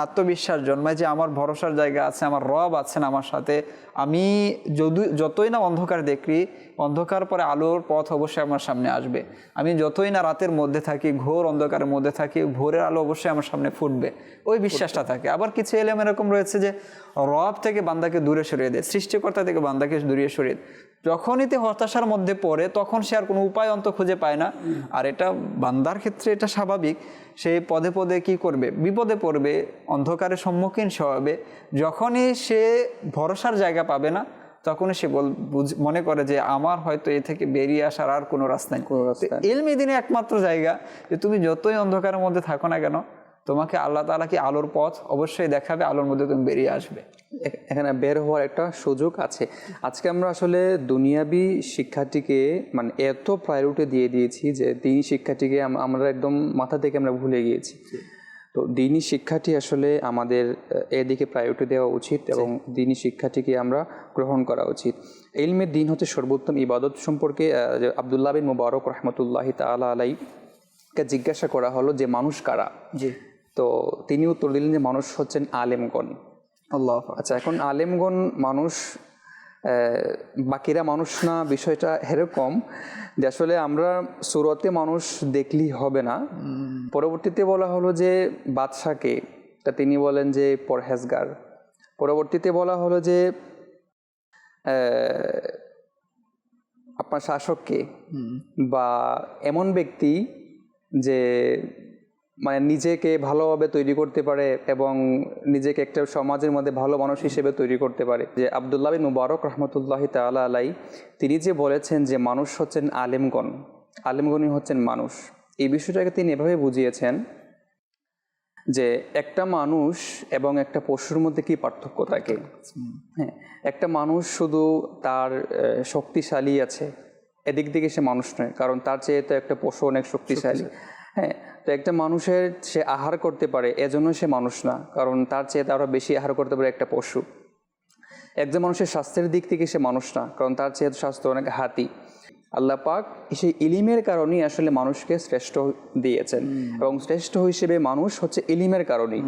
আত্মবিশ্বাস জন্মায় যে আমার ভরসার জায়গা আছে, আমার রব আছেন আমার সাথে। আমি যতই না অন্ধকার দেখি, অন্ধকার পরে আলোর পথ অবশ্যই আমার সামনে আসবে। আমি যতই না রাতের মধ্যে থাকি, ঘোর অন্ধকারের মধ্যে থাকি, ভোরের আলো অবশ্যই আমার সামনে ফুটবে, ওই বিশ্বাসটা থাকে। আবার কিছু এলেম এরকম রয়েছে যে রব থেকে বান্দাকে দূরে সরিয়ে দেয়, সৃষ্টিকর্তা থেকে বান্দাকে দূরে সরিয়ে দেয়। যখনই তে হতাশার মধ্যে পড়ে তখন সে আর কোনো উপায় অন্ত খুঁজে পায় না। আর এটা বান্দার ক্ষেত্রে এটা স্বাভাবিক, সে পদে পদে কি করবে, বিপদে পড়বে, অন্ধকারের সম্মুখীন সে হবে। যখনই সে ভরসার জায়গা পাবে না তখনই সে মনে করে যে আমার হয়তো এ থেকে বেরিয়ে আসার আর কোনো রাস্তা নেই। ইলম এই দিনে একমাত্র জায়গা যে তুমি যতই অন্ধকারের মধ্যে থাকো না কেন, তোমাকে আল্লাহ তাআলা কি আলোর পথ অবশ্যই দেখাবে, আলোর মধ্যে তুমি বেরিয়ে আসবে। এখানে বের হওয়ার একটা সুযোগ আছে। আজকে আমরা আসলে দুনিয়াবি শিক্ষাটিকে মানে এত প্রায়োরিটি দিয়ে দিয়েছি যে দিনী শিক্ষাটিকে আমরা একদম মাথা থেকে আমরা ভুলে গিয়েছি। তো দিনী শিক্ষাটি আসলে আমাদের এদিকে প্রায়োরিটি দেওয়া উচিত এবং দিনী শিক্ষাটিকে আমরা গ্রহণ করা উচিত। ইলমের দিন হচ্ছে সর্বোত্তম ইবাদত সম্পর্কে আব্দুল্লাহ বিন মুবারক রহমতুল্লাহি তাআলা আলাইহিকে জিজ্ঞাসা করা হলো যে মানুষ কারা। জি। তো তিনি উত্তর দিলেন যে মানুষ হচ্ছেন আলেমগণ। আল্লাহ। আচ্ছা, এখন আলেমগণ মানুষ, বাকিরা মানুষ না, বিষয়টা এরকম যে আসলে আমরা সুরতে মানুষ দেখলেই হবে না। পরবর্তীতে বলা হলো যে বাদশাকে, তা তিনি বলেন যে পরহেজগার। পরবর্তীতে বলা হলো যে আপনার শাসককে, বা এমন ব্যক্তি যে মানে নিজেকে ভালোভাবে তৈরি করতে পারে এবং নিজেকে একটা সমাজের মধ্যে ভালো মানুষ হিসেবে তৈরি করতে পারে। যে আব্দুল্লাহ বিন মুবারক রহমতুল্লাহি তাআলা আলাই তিনি যে বলেছেন যে মানুষ হচ্ছেন আলেমগণ, আলেমগণই হচ্ছেন মানুষ, এই বিষয়টাকে তিনি এভাবে বুঝিয়েছেন যে একটা মানুষ এবং একটা পশুর মধ্যে কি পার্থক্য থাকে। হ্যাঁ, একটা মানুষ শুধু তার শক্তিশালী আছে, এদিক দিকে সে মানুষ নয়, কারণ তার চেয়ে তো একটা পশু অনেক শক্তিশালী। হ্যাঁ, তো একটা মানুষের সে আহার করতে পারে, এজন্য সে মানুষ না, কারণ তার চেয়ে আরও বেশি আহার করতে পারে একটা পশু। একজন মানুষের স্বাস্থ্যের দিক থেকে সে মানুষ না, কারণ তার চেয়ে স্বাস্থ্য অনেক হাতি। আল্লাহ পাক সেই ইলিমের কারণেই আসলে মানুষকে শ্রেষ্ঠ দিয়েছেন, এবং শ্রেষ্ঠ হিসেবে মানুষ হচ্ছে ইলিমের কারণেই।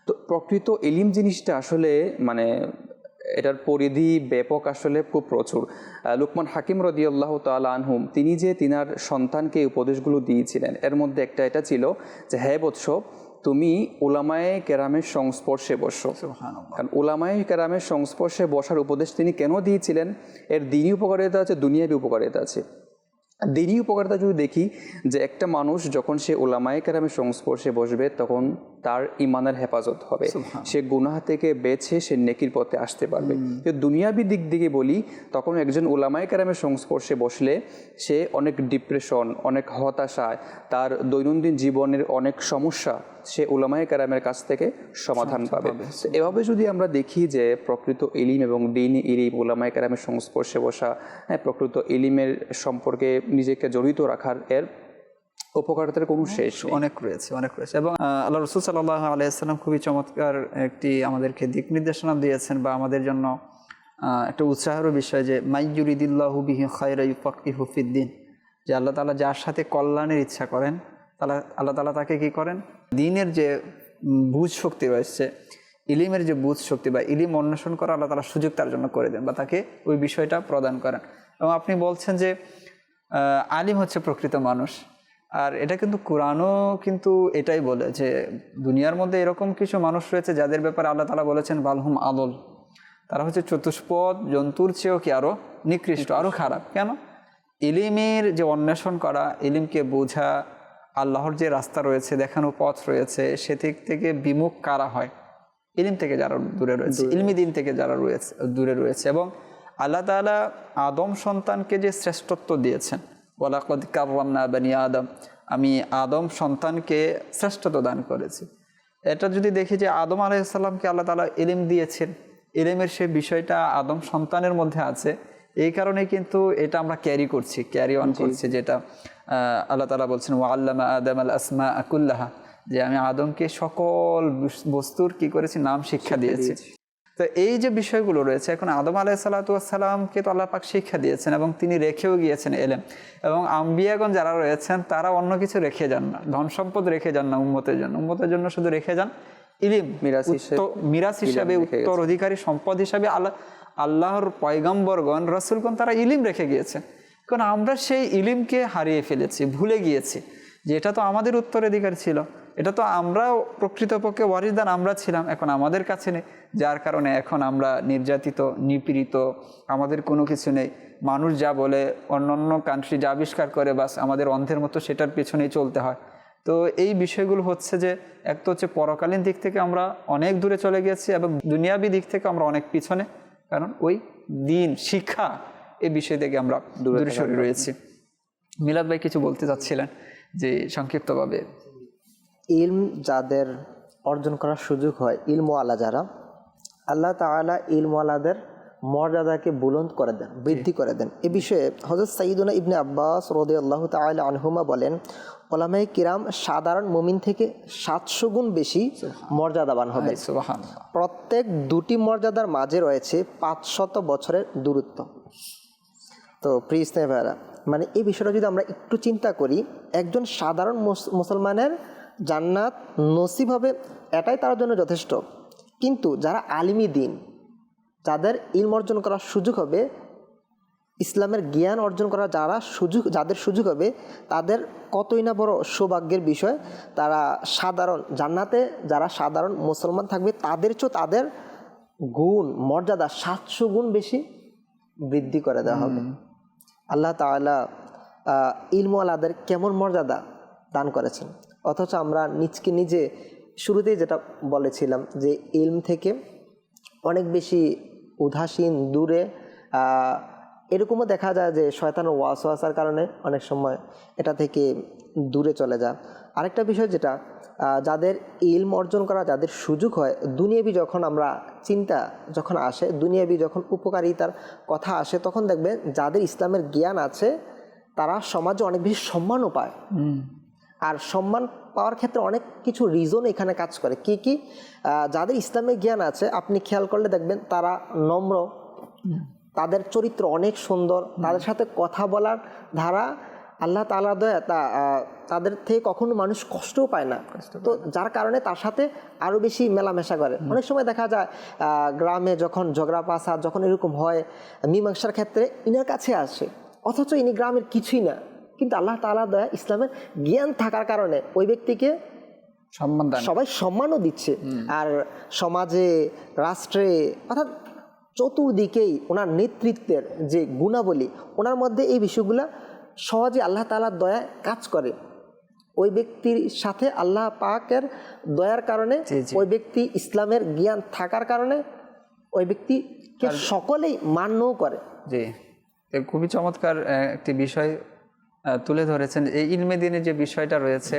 তো প্রকৃত ইলিম জিনিসটা আসলে মানে এটার পরিধি ব্যাপক, আসলে খুব প্রচুর। লুকমান হাকিম রাদিয়াল্লাহু তাআলা আনহুম তিনি যে তিনার সন্তানকে উপদেশগুলো দিয়েছিলেন, এর মধ্যে একটা এটা ছিল যে হে বৎস, তুমি উলামায়ে কেরামের সংস্পর্শে বসো। কারণ উলামায়ে কেরামের সংস্পর্শে বসার উপদেশ তিনি কেন দিয়েছিলেন, এর দ্বীনি উপকারিতা আছে, দুনিয়াবি উপকারিতা আছে। দ্বীনি উপকারিতা যদি দেখি, যে একটা মানুষ যখন সে উলামায়ে কেরামের সংস্পর্শে বসবে তখন তার ইমানের হেফাজত হবে, সে গুনাহ থেকে বেঁচে সে নেকির পথে আসতে পারবে। দুনিয়াবি দিক দিকে বলি, তখন একজন উলামায়ে কেরামের সংস্পর্শে বসলে সে অনেক ডিপ্রেশন, অনেক হতাশায়, তার দৈনন্দিন জীবনের অনেক সমস্যা সে উলামায়ে কেরামের কাছ থেকে সমাধান পাবে। এভাবে যদি আমরা দেখি যে প্রকৃত ইলিম এবং দ্বীনি ইলিম, উলামায়ে কেরামের সংস্পর্শে বসা, হ্যাঁ, প্রকৃত ইলিমের সম্পর্কে নিজেকে জড়িত রাখার এর উপকারিতার কোনো শেষ অনেক রয়েছে, অনেক রয়েছে। এবং আল্লাহ রাসূল সাল্লাল্লাহু আলাইহি ওয়াসাল্লাম খুবই চমৎকার একটি আমাদেরকে দিক নির্দেশনা দিয়েছেন, বা আমাদের জন্য একটা উৎসাহের বিষয় যে মাইয়ুরিদিল্লাহু বিহি খায়রা ইউফাক্কিহু ফিদ্দিন, যে আল্লাহ তাআলা যার সাথে কল্যাণের ইচ্ছা করেন আল্লাহ তাআলা তাকে কি করেন, দ্বীনের যে বুঝ শক্তি রয়েছে, ইলিমের যে বুঝ শক্তি বা ইলিম অন্বেষণ করা আল্লাহ তাআলা সুযোগ তার জন্য করে দেন, বা তাকে ওই বিষয়টা প্রদান করেন। এবং আপনি বলছেন যে আলিম হচ্ছে প্রকৃত মানুষ, আর এটা কিন্তু কোরআনও কিন্তু এটাই বলে যে দুনিয়ার মধ্যে এরকম কিছু মানুষ রয়েছে যাদের ব্যাপারে আল্লাহ তাআলা বলেছেন বালহুম আদল, তারা হচ্ছে চতুষ্পদ জন্তুর চেয়েও কি আরও নিকৃষ্ট, আরও খারাপ। কেন? ইলিমের যে অন্বেষণ করা, ইলিমকে বোঝা, আল্লাহর যে রাস্তা রয়েছে, দেখানো পথ রয়েছে, সে থেকে বিমুখ কারা হয়, ইলিম থেকে যারা দূরে রয়েছে, ইলমি দিন থেকে যারা দূরে রয়েছে। এবং আল্লাহ তাআলা আদম সন্তানকে যে শ্রেষ্ঠত্ব দিয়েছেন, ওয়ালাকাদ কাররামনা বানি আদম, আমি আদম সন্তানকে শ্রেষ্ঠত্ব দান করেছি। এটা যদি দেখি যে আদম আলাইহিস সালামকে আল্লাহ তাআলা ইলম দিয়েছেন, ইলমের সে বিষয়টা আদম সন্তানের মধ্যে আছে, এই কারণে কিন্তু এটা আমরা ক্যারি অন করছি, যেটা আল্লাহ তাআলা বলছেন ওয়া আল্লামা আদম আল আসমা কুল্লাহা, যে আমি আদমকে সকল বস্তুর কি করেছি, নাম শিক্ষা দিয়েছি। তো এই যে বিষয়গুলো রয়েছে, এখন আদম আলাইহিসসালামকে তো আল্লাহ পাক শিক্ষা দিয়েছেন এবং তিনি রেখেও গিয়েছেন এলেম, এবং আম্বিয়াগণ যারা রয়েছেন তারা অন্য কিছু রেখে যান না, ধন সম্পদ রেখে যান না উম্মতের জন্য শুধু রেখে যান ইলিম, মিরাস হিসাবে উত্তরাধিকারী সম্পদ হিসাবে আল্লাহর পয়গম্বরগণ রাসূলগণ তারা ইলিম রেখে গিয়েছেন। কারণ আমরা সেই ইলিমকে হারিয়ে ফেলেছি, ভুলে গিয়েছি যে এটা তো আমাদের উত্তরাধিকার ছিল, এটা তো আমরা প্রকৃতপক্ষে ওয়ারিসদার আমরা ছিলাম, এখন আমাদের কাছে নেই, যার কারণে এখন আমরা নির্যাতিত, নিপীড়িত, আমাদের কোনো কিছু নেই। মানুষ যা বলে, অন্য কান্ট্রি যা আবিষ্কার করে, বাস আমাদের অন্ধের মতো সেটার পেছনেই চলতে হয়। তো এই বিষয়গুলো হচ্ছে যে এক তো হচ্ছে পরকালীন দিক থেকে আমরা অনেক দূরে চলে গেছি এবং দুনিয়াবী দিক থেকে আমরা অনেক পিছনে, কারণ ওই দিন শিক্ষা এই বিষয় থেকে আমরা দূরে সরে রয়েছি। মিলাদ ভাই কিছু বলতে চাচ্ছিলেন যে সংক্ষিপ্তভাবে। ইলম যাদের অর্জন করার সুযোগ হয়, ইলমওয়ালা যারা, আল্লাহ তাআলা ইলমওয়ালাদের মর্যাদাকে বুলন্দ করে দেন, বৃদ্ধি করে দেন। এ বিষয়ে হযরত সাইয়্যিদুনা ইবনে আব্বাস রাদিয়াল্লাহু তাআলা আনহুমা বলেন, উলামায়ে কিরাম সাধারণ মুমিন থেকে 700 গুণ বেশি মর্যাদাবান হবে। প্রত্যেক দুটি মর্যাদার মাঝে রয়েছে 500 বছরের দূরত্ব। তো প্রিয় ইসলামী ভাইরা, মানে এই বিষয়টা যদি আমরা একটু চিন্তা করি, একজন সাধারণ মুসলমানের জান্নাত নসিব হবে, এটাই তার জন্য যথেষ্ট। কিন্তু যারা আলিমি দিন, যাদের ইলম অর্জন করার সুযোগ হবে, ইসলামের জ্ঞান অর্জন করার যাদের সুযোগ হবে, তাদের কতই না বড় সৌভাগ্যের বিষয়। তারা সাধারণ জান্নাতে যারা সাধারণ মুসলমান থাকবে, তাদের চেয়ে তাদের গুণ মর্যাদা 700 গুণ বেশি বৃদ্ধি করে দেওয়া হবে। আল্লাহ তাআলা ইলমওয়ালাদের কেমন মর্যাদা দান করেছেন, অথচ আমরা নিজকে নিজে শুরুতেই যেটা বলেছিলাম যে ইলম থেকে অনেক বেশি উদাসীন, দূরে। এরকমও দেখা যায় যে শয়তানের ওয়াসওয়াসার কারণে অনেক সময় এটা থেকে দূরে চলে যায়। আরেকটা বিষয় যেটা, যাদের ইলম অর্জন করা যাদের সুযোগ হয়, দুনিয়াবি যখন আমরা চিন্তা যখন আসে, দুনিয়াবি যখন উপকারিতার কথা আসে, তখন দেখবেন যাদের ইসলামের জ্ঞান আছে তারা সমাজে অনেক বেশি সম্মানও পায়। আর সম্মান পাওয়ার ক্ষেত্রে অনেক কিছু রিজন এখানে কাজ করে। কি কি? যাদের ইসলামের জ্ঞান আছে, আপনি খেয়াল করলে দেখবেন তারা নম্র, তাদের চরিত্র অনেক সুন্দর, তাদের সাথে কথা বলার ধারা আল্লাহ তাআলা দয়া, তাদের থেকে কখনো মানুষ কষ্টও পায় না। তো যার কারণে তার সাথে আরও বেশি মেলামেশা করে। অনেক সময় দেখা যায় গ্রামে যখন ঝগড়া ফাসাদ যখন এরকম হয়, মীমাংসার ক্ষেত্রে ইনার কাছে আসে, অথচ ইনি গ্রামের কিছুই না, কিন্তু আল্লাহ তাআলা দয়া ইসলামের জ্ঞান থাকার কারণে ওই ব্যক্তিকে সবাই সম্মানও দিচ্ছে। আর সমাজে, রাষ্ট্রে, অর্থাৎ চতুর্দিকেই ওনার নেতৃত্বের যে গুণাবলী, ওনার মধ্যে এই বিষয়গুলা সহজে আল্লাহ তাআলার দয়া কাজ করে। ওই ব্যক্তির সাথে আল্লাহ পাকের দয়ার কারণে, ওই ব্যক্তি ইসলামের জ্ঞান থাকার কারণে ওই ব্যক্তিকে সকলেই মান্যও করে। জি, খুবই চমৎকার একটি বিষয় তুলে ধরেছেন। এই ইলমে দ্বীনের যে বিষয়টা রয়েছে,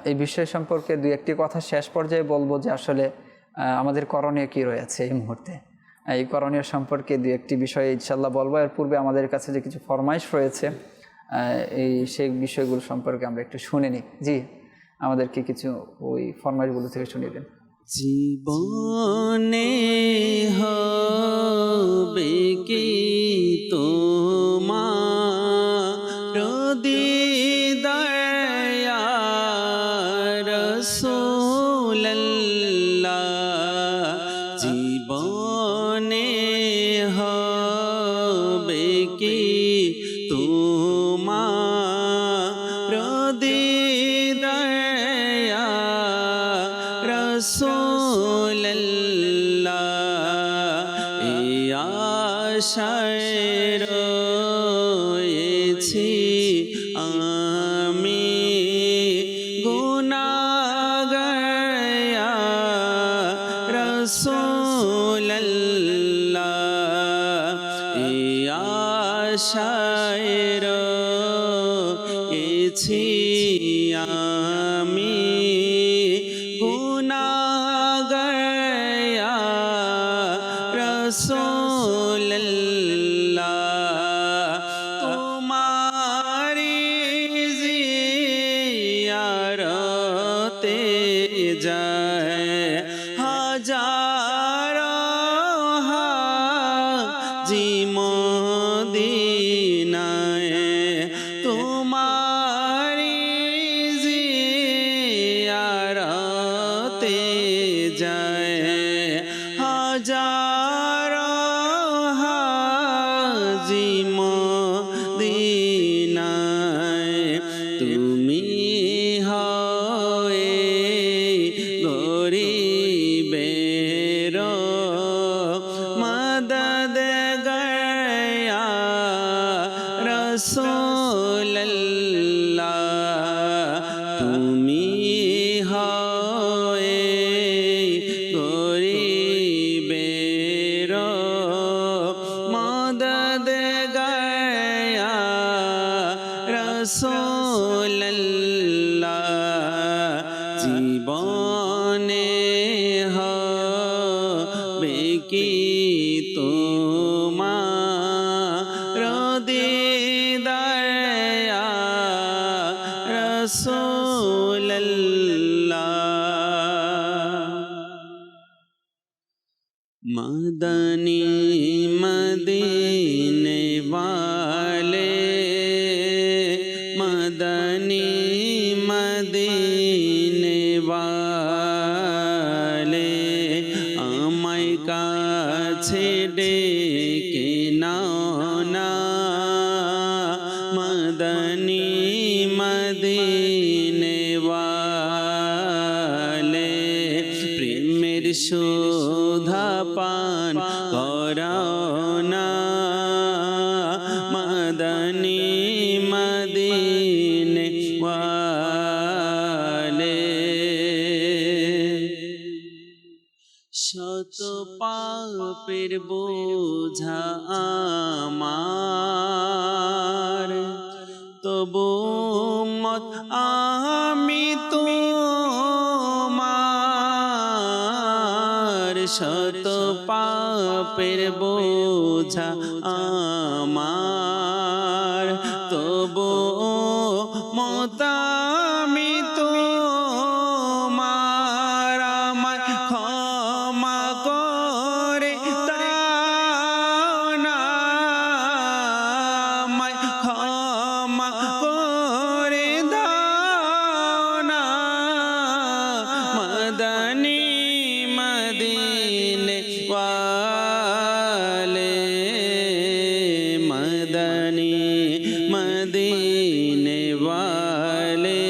এই বিষয় সম্পর্কে দুই একটি কথা শেষ পর্যায়ে বলবো যে আসলে আমাদের করণীয় কি রয়েছে এই মুহূর্তে। এই করণীয় সম্পর্কে দুই একটি বিষয় ইনশাল্লাহ বলবো। এর পূর্বে আমাদের কাছে যে কিছু ফরমাইশ রয়েছে, সেই বিষয়গুলো সম্পর্কে আমরা একটু শুনে নিই। জি, আমাদেরকে কিছু ওই ফরমাইশগুলো থেকে শুনিয়ে দেন। জীবনে হবে কি তোমার দিদার ইয়া রাসূলুল্লাহ, জীবনে হবে কি তোমার দিদার ইয়া রাসূলুল্লাহ, এই আশায় রয়েছি আমি গুনাহগার ইয়া রাসূলুল্লাহ, এই আশায় রয়েছি আমি গুনাহগার ইয়া রাসূলুল্লাহ, তোমারি জিয়ারতে যায় হাজার যায় হাজার হাজি মদিনায় তুমি হয় গরিবের মদদ গয়া রাসূলুল্লাহ তুমি হয় গরিবের মদদ গয়া রাসূলুল্লাহ জীবনে হবে কি তোমার দিদার ইয়া রাসূলুল্লাহ मदनी मदीने वाले मदनी मदीने वाले আমায় কাছে ডেকে নাও না মদনী মদীনে वाले প্রেমের সুধা পান করাও না মদনী মদীনে वाले শত পাপের বোঝা আমার তবু মত আমি তোমার শত পাপের বোঝা আমার তবু মত আমি তোমার আমায় ক্ষমা করে দাও না আমায় ক্ষমা করে দাও না মদনী মদীনে वाले मदनी मदीने वाले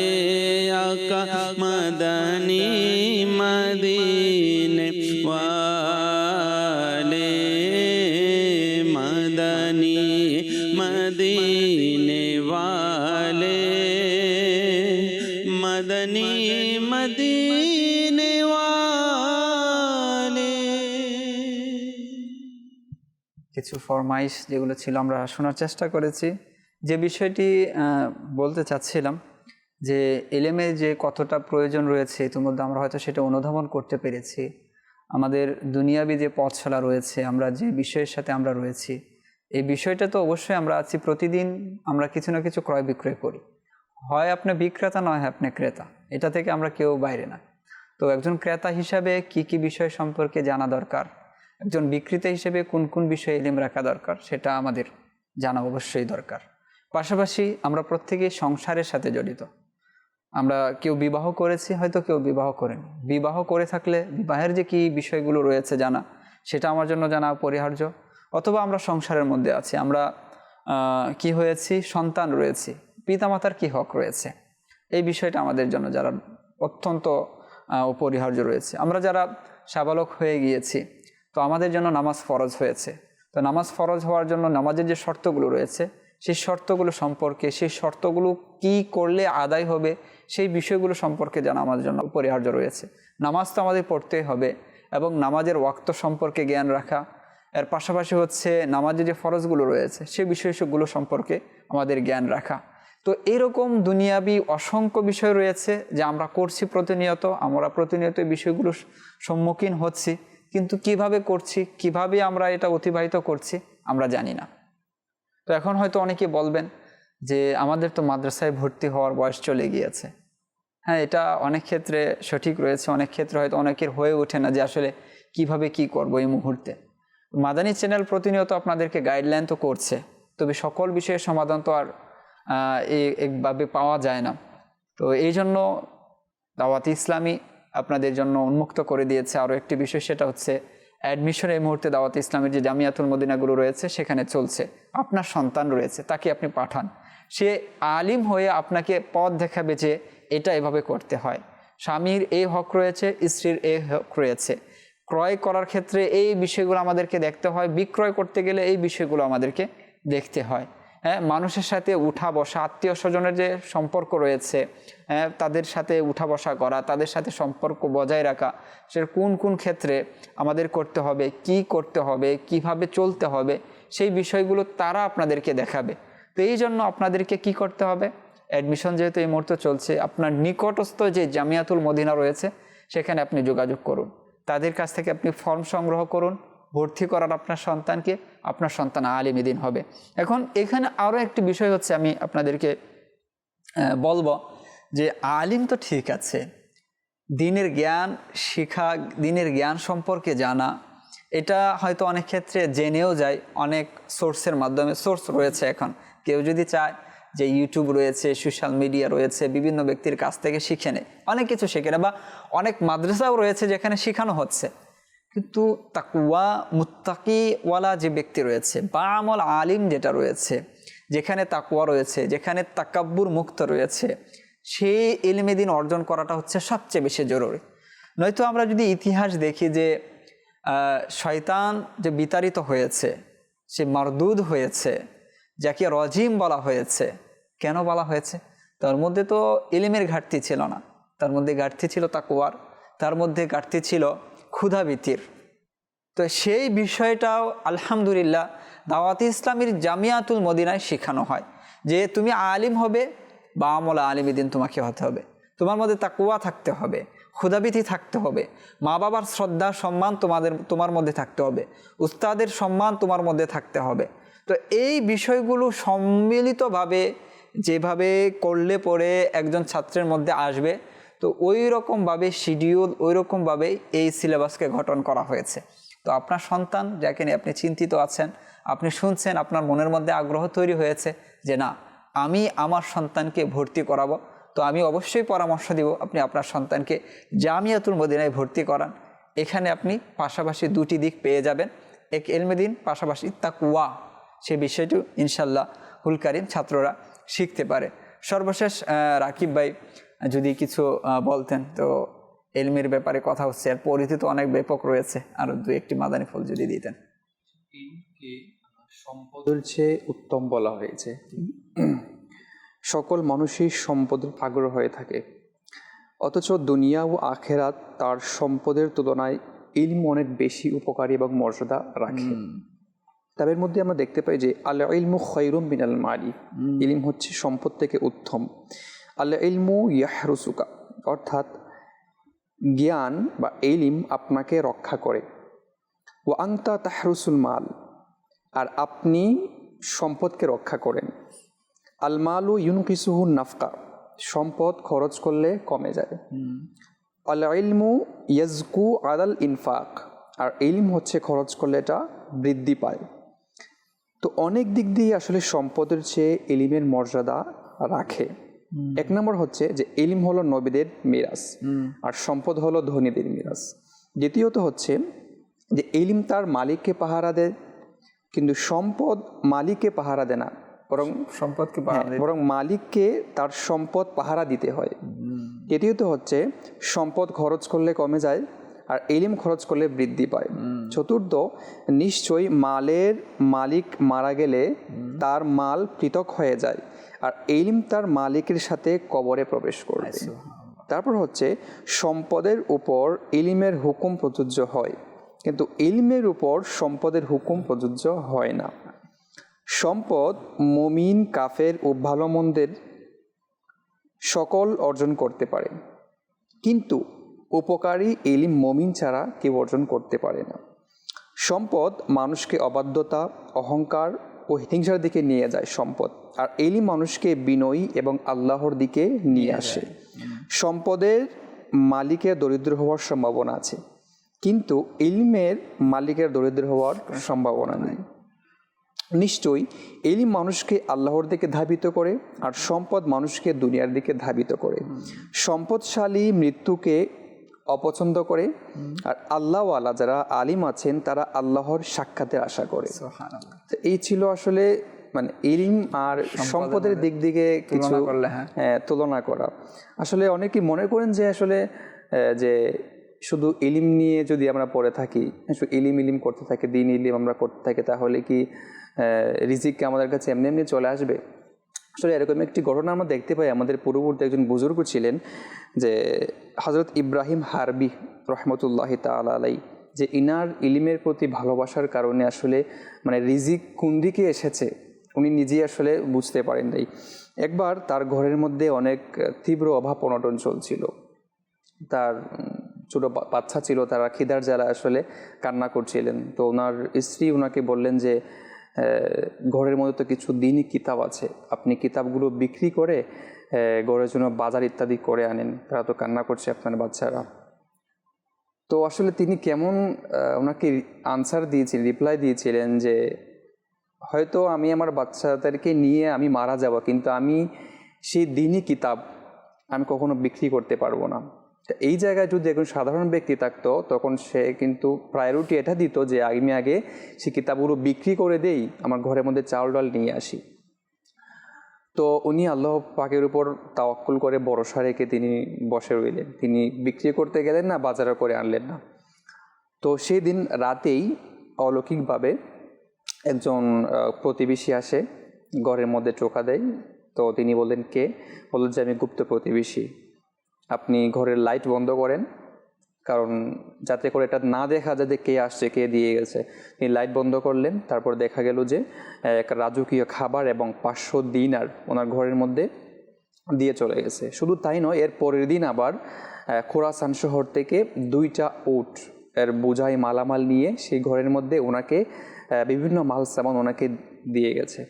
आका मदनी मदीने वाले मदनी मदीने वाले मदनी मदीने वाले কিছু ফরমাইশ যেগুলো ছিল আমরা শোনার চেষ্টা করেছি। যে বিষয়টি বলতে চাচ্ছিলাম যে ইলমের যে কতটা প্রয়োজন রয়েছে ইতিমধ্যে আমরা হয়তো সেটা অনুধাবন করতে পেরেছি। আমাদের দুনিয়াবি যে পথ চলা রয়েছে, আমরা যে বিষয়ের সাথে আমরা রয়েছি, এই বিষয়টা তো অবশ্যই আমরা আছি প্রতিদিন আমরা কিছু না কিছু ক্রয় বিক্রয় করি। হয় আপনি বিক্রেতা, নয় আপনি ক্রেতা, এটা থেকে আমরা কেউ বাইরে না। তো একজন ক্রেতা হিসাবে কি কি বিষয় সম্পর্কে জানা দরকার, একজন বিক্রেতা হিসেবে কোন কোন বিষয়ে ইলম রাখা দরকার, সেটা আমাদের জানা অবশ্যই দরকার। পাশাপাশি আমরা প্রত্যেকেই সংসারের সাথে জড়িত। আমরা কেউ বিবাহ করেছি, হয়তো কেউ বিবাহ করেনি। বিবাহ করে থাকলে বিবাহের যে কি বিষয়গুলো রয়েছে জানা, সেটা আমার জন্য জানা অপরিহার্য। অথবা আমরা সংসারের মধ্যে আছি, আমরা কি হয়েছি, সন্তান রয়েছি, পিতামাতার কি হক রয়েছে, এই বিষয়টা আমাদের জন্য যারা অত্যন্ত অপরিহার্য রয়েছে। আমরা যারা সাবালক হয়ে গিয়েছি, তো আমাদের জন্য নামাজ ফরজ হয়েছে। তো নামাজ ফরজ হওয়ার জন্য নামাজের যে শর্তগুলো রয়েছে, সেই শর্তগুলো সম্পর্কে, সেই শর্তগুলো কি করলে আদায় হবে, সেই বিষয়গুলো সম্পর্কে জানা আমাদের জন্য অপরিহার্য রয়েছে। নামাজ তো আমাদের পড়তেই হবে এবং নামাজের ওয়াক্ত সম্পর্কে জ্ঞান রাখা, এর পাশাপাশি হচ্ছে নামাজের যে ফরজগুলো রয়েছে সেই বিষয়গুলো সম্পর্কে আমাদের জ্ঞান রাখা। তো এরকম দুনিয়াবি অসংখ্য বিষয় রয়েছে যে আমরা করছি প্রতিনিয়ত, আমরা প্রতিনিয়ত এই বিষয়গুলোর সম্মুখীন হচ্ছি, কিন্তু কিভাবে করছি, কিভাবে আমরা এটা অতিবাহিত করছি আমরা জানি না। তো এখন হয়তো অনেকে বলবেন যে আমাদের তো মাদ্রাসায় ভর্তি হওয়ার বয়স চলে গিয়েছে। হ্যাঁ, এটা অনেক ক্ষেত্রে সঠিক রয়েছে, অনেক ক্ষেত্রে হয়তো অনেকের হয়ে ওঠে না যে আসলে কিভাবে কি করব এই মুহূর্তে। মাদানী চ্যানেল প্রতিনিয়ত আপনাদেরকে গাইডলাইন তো করছে, তবে সকল বিষয়ের সমাধান তো আর একভাবে পাওয়া যায় না। তো এই জন্য দাওয়াত ইসলামী আপনাদের জন্য উন্মুক্ত করে দিয়েছে আরও একটি বিষয়, সেটা হচ্ছে অ্যাডমিশন এই মুহূর্তে দাওয়াত ইসলামের যে জামিয়াতুল মদিনাগুলো রয়েছে সেখানে চলছে। আপনার সন্তান রয়েছে, তাকে আপনি পাঠান, সে আলিম হয়ে আপনাকে পথ দেখাবে যে এটা এভাবে করতে হয়। স্বামীর এই হক রয়েছে, স্ত্রীর এই হক রয়েছে। ক্রয় করার ক্ষেত্রে এই বিষয়গুলো আমাদেরকে দেখতে হয়, বিক্রয় করতে গেলে এই বিষয়গুলো আমাদেরকে দেখতে হয়। হ্যাঁ, মানুষের সাথে উঠা বসা, আত্মীয় স্বজনের যে সম্পর্ক রয়েছে, হ্যাঁ, তাদের সাথে উঠা বসা করা, তাদের সাথে সম্পর্ক বজায় রাখা, সে কোন কোন ক্ষেত্রে আমাদের করতে হবে, কি করতে হবে, কিভাবে চলতে হবে, সেই বিষয়গুলো তারা আপনাদেরকে দেখাবে। তো এই জন্য আপনাদেরকে কি করতে হবে, অ্যাডমিশন যেহেতু এই মুহূর্তে চলছে, আপনার নিকটস্থ যে জামিয়াতুল মদিনা রয়েছে সেখানে আপনি যোগাযোগ করুন, তাদের কাছ থেকে আপনি ফর্ম সংগ্রহ করুন, ভর্তি করার আপনার সন্তানকে, আপনার সন্তান আলিম দিন হবে। এখন এখানে আরও একটি বিষয় হচ্ছে, আমি আপনাদেরকে বলবো যে আলিম তো ঠিক আছে, দিনের জ্ঞান শিখা, দিনের জ্ঞান সম্পর্কে জানা, এটা হয়তো অনেক ক্ষেত্রে জেনেও যায় অনেক সোর্সের মাধ্যমে। সোর্স রয়েছে এখন, কেউ যদি চায় যে ইউটিউব রয়েছে, সোশ্যাল মিডিয়া রয়েছে, বিভিন্ন ব্যক্তির কাছ থেকে শিখে নেয়, অনেক কিছু শেখে না, বা অনেক মাদ্রাসাও রয়েছে যেখানে শেখানো হচ্ছে। কিন্তু তাকওয়া মুত্তাকিওয়ালা যে ব্যক্তি রয়েছে, বা আমল আলিম যেটা রয়েছে, যেখানে তাকওয়া রয়েছে, যেখানে তাকাব্বুর মুক্ত রয়েছে, সেই ইলমে দ্বীন অর্জন করাটা হচ্ছে সবচেয়ে বেশি জরুরি। নয়তো আমরা যদি ইতিহাস দেখি যে শয়তান যে বিতাড়িত হয়েছে, সে মারদুদ হয়েছে, যাকে রজিম বলা হয়েছে, কেন বলা হয়েছে? তার মধ্যে তো ইলমের ঘাটতি ছিল না, তার মধ্যে ঘাটতি ছিল তাকওয়ার, তার মধ্যে ঘাটতি ছিল ক্ষুধাবৃত্তির। তো সেই বিষয়টাও আলহামদুলিল্লাহ দাওয়াতে ইসলামের জামিয়াতুল মদিনায় শেখানো হয় যে তুমি আলিম হবে বা আমলা আলিমী দিন তোমাকে হতে হবে, তোমার মধ্যে তাকওয়া থাকতে হবে, ক্ষুধাবৃত্তি থাকতে হবে, মা বাবার শ্রদ্ধা সম্মান তোমার মধ্যে থাকতে হবে, উস্তাদের সম্মান তোমার মধ্যে থাকতে হবে। তো এই বিষয়গুলো সম্মিলিতভাবে যেভাবে করলে পরে একজন ছাত্রের মধ্যে আসবে, তো ওই রকমভাবে শিডিউল, ওই রকমভাবে এই সিলেবাসকে গঠন করা হয়েছে। তো আপনার সন্তান যাকে নিয়ে আপনি চিন্তিত আছেন, আপনি শুনছেন, আপনার মনের মধ্যে আগ্রহ তৈরি হয়েছে যে না আমি আমার সন্তানকে ভর্তি করাবো, তো আমি অবশ্যই পরামর্শ দিব আপনি আপনার সন্তানকে জামিয়াতুল মদিনায় ভর্তি করান। এখানে আপনি পাশাপাশি দুটি দিক পেয়ে যাবেন, এক ইলমে দ্বীন, পাশাপাশি তাকওয়া, সে বিষয়টি ইনশাল্লাহ হুল কারিম ছাত্ররা শিখতে পারে। সর্বশেষ রাকিব ভাই যদি কিছু বলতেন, তো এলমের ব্যাপারে কথা হচ্ছে, আর পরিধি তো অনেক ব্যাপক রয়েছে, আর দু একটি মাদানী ফল যদি দিতেন। সম্পদের চেয়ে উত্তম বলা হয়েছে। সকল মানুষই সম্পদের আগ্রহ হয়ে থাকে, অথচ দুনিয়া ও আখেরাত তার সম্পদের তুলনায় ইলম অনেক বেশি উপকারী এবং মর্যাদা রাখে। তাদের মধ্যে আমরা দেখতে পাই যে আল ইলমু খায়রুম মিনাল মালি, ইলম হচ্ছে সম্পদ থেকে উত্তম। আল ইলমু ইয়াহরুসুকা, অর্থাৎ জ্ঞান বা ইলম আপনাকে রক্ষা করে। ওয়া আনতা তাহরুসুল মাল, আর আপনি সম্পদকে রক্ষা করেন। আল মালু ইউনকিসুহু নাফকা, সম্পদ খরচ করলে কমে যায়। আল ইলমু ইয়াজকু আলাল ইনফাক, আর ইলম হচ্ছে খরচ করলে এটা বৃদ্ধি পায়। তো অনেক দিক দিয়ে আসলে সম্পদের চেয়ে ইলমের মর্যাদা রাখে। এক নম্বর হচ্ছে যে ইলম হলো নবীদের মিরাস, আর সম্পদ হলো ধনীদের মিরাস। দ্বিতীয়ত হচ্ছে যে ইলম তার মালিককে পাহারা দেয়, কিন্তু সম্পদ মালিককে পাহারা দেয় না, বরং সম্পদকে বরং মালিককে তার সম্পদ পাহারা দিতে হয়। তৃতীয়ত হচ্ছে সম্পদ খরচ করলে কমে যায়, আর ইলম খরচ করলে বৃদ্ধি পায়। চতুর্থ, নিশ্চয়ই মালের মালিক মারা গেলে তার মাল পৃথক হয়ে যায়, আর ইলম তার মালিকের সাথে কবরে প্রবেশ করবে। তারপর হচ্ছে সম্পদের উপর ইলমের হুকুম প্রযোজ্য হয়, কিন্তু ইলমের উপর সম্পদের হুকুম প্রযোজ্য হয় না। সম্পদ মুমিন, কাফের ও ভালো মন্দের সকল অর্জন করতে পারে, কিন্তু উপকারী ইলম মুমিন ছাড়া কেউ অর্জন করতে পারে না। সম্পদ মানুষকে অবাধ্যতা, অহংকার ও হিংসার দিকে নিয়ে যায় সম্পদ, আর ইলম মানুষকে বিনয়ী এবং আল্লাহর দিকে নিয়ে আসে। সম্পদের মালিকের দরিদ্র হওয়ার সম্ভাবনা আছে, কিন্তু ইলমের মালিকের দরিদ্র হওয়ার সম্ভাবনা নেই। নিশ্চয়ই ইলম মানুষকে আল্লাহর দিকে ধাবিত করে, আর সম্পদ মানুষকে দুনিয়ার দিকে ধাবিত করে। সম্পদশালী মৃত্যুকে অপছন্দ করে, আর আল্লাহওয়ালা যারা আলিম আছেন তারা আল্লাহর সাক্ষাতের আশা করে। তো এই ছিল আসলে মানে ইলম আর সম্পদের দিক দিকে কিছু তুলনা করা। আসলে অনেকেই মনে করেন যে আসলে যে শুধু ইলিম নিয়ে যদি আমরা পড়ে থাকি, ইলিম করতে থাকি, দিন ইলিম আমরা করতে থাকি, তাহলে কি রিজিককে আমাদের কাছে এমনি এমনি চলে আসবে? আসলে এরকম একটি ঘটনা আমরা দেখতে পাই। আমাদের পূর্ববর্তী একজন বুজুর্গ ছিলেন যে হযরত ইব্রাহিম হারবি রহমতুল্লাহ তাআলা আলাই, যে ইনার ইলিমের প্রতি ভালোবাসার কারণে আসলে মানে রিজিক কোন দিকে এসেছে উনি নিজেই আসলে বুঝতে পারেন নাই। একবার তার ঘরের মধ্যে অনেক তীব্র অভাব অনটন চলছিল। তার ছোটো বাচ্চা ছিল, তারা খিদার জ্বালা আসলে কান্না করছিলেন। তো ওনার স্ত্রী ওনাকে বললেন যে ঘরের মধ্যে তো কিছু দিনই কিতাব আছে, আপনি কিতাবগুলো বিক্রি করে ঘরের জন্য বাজার ইত্যাদি করে আনেন, তারা তো কান্না করছে আপনার বাচ্চারা। তো আসলে তিনি কেমন ওনাকে আনসার দিয়েছিলেন, রিপ্লাই দিয়েছিলেন যে হয়তো আমি আমার বাচ্চাদেরকে নিয়ে আমি মারা যাব, কিন্তু আমি সেই দিনই কিতাব আমি কখনো বিক্রি করতে পারবো না। এই জায়গায় যদি একজন সাধারণ ব্যক্তি থাকতো তখন সে কিন্তু প্রায়োরিটি এটা দিত যে আমি আগে সেই কিতাবগুলো বিক্রি করে দেই, আমার ঘরের মধ্যে চাউল ডাল নিয়ে আসি। তো উনি আল্লাহ পাকের উপর তাওয়াক্কুল করে ভরসা রেখে তিনি বসে রইলেন, তিনি বিক্রি করতে গেলেন না, বাজারে করে আনলেন না। তো সেই দিন রাতেই অলৌকিকভাবে একজন প্রতিবেশী আসে, ঘরের মধ্যে টোকা দেয়। তো তিনি বললেন কে? বললেন যে আমি গুপ্ত প্রতিবেশী, আপনি ঘরের লাইট বন্ধ করেন, কারণ যাতে করে এটা না দেখা যায় যে কে আসছে, কে দিয়ে গেছে। তিনি লাইট বন্ধ করলেন। তারপর দেখা গেল যে এক রাজকীয় খাবার এবং 500 দিনার ওনার ঘরের মধ্যে দিয়ে চলে গেছে। শুধু তাই নয়, এর পরের দিন আবার খোরাসান শহর থেকে 2টা উট এর বোঝাই মালামাল নিয়ে সেই ঘরের মধ্যে ওনাকে বিভিন্ন মাল সামান ওনাকে দিয়ে গেছে।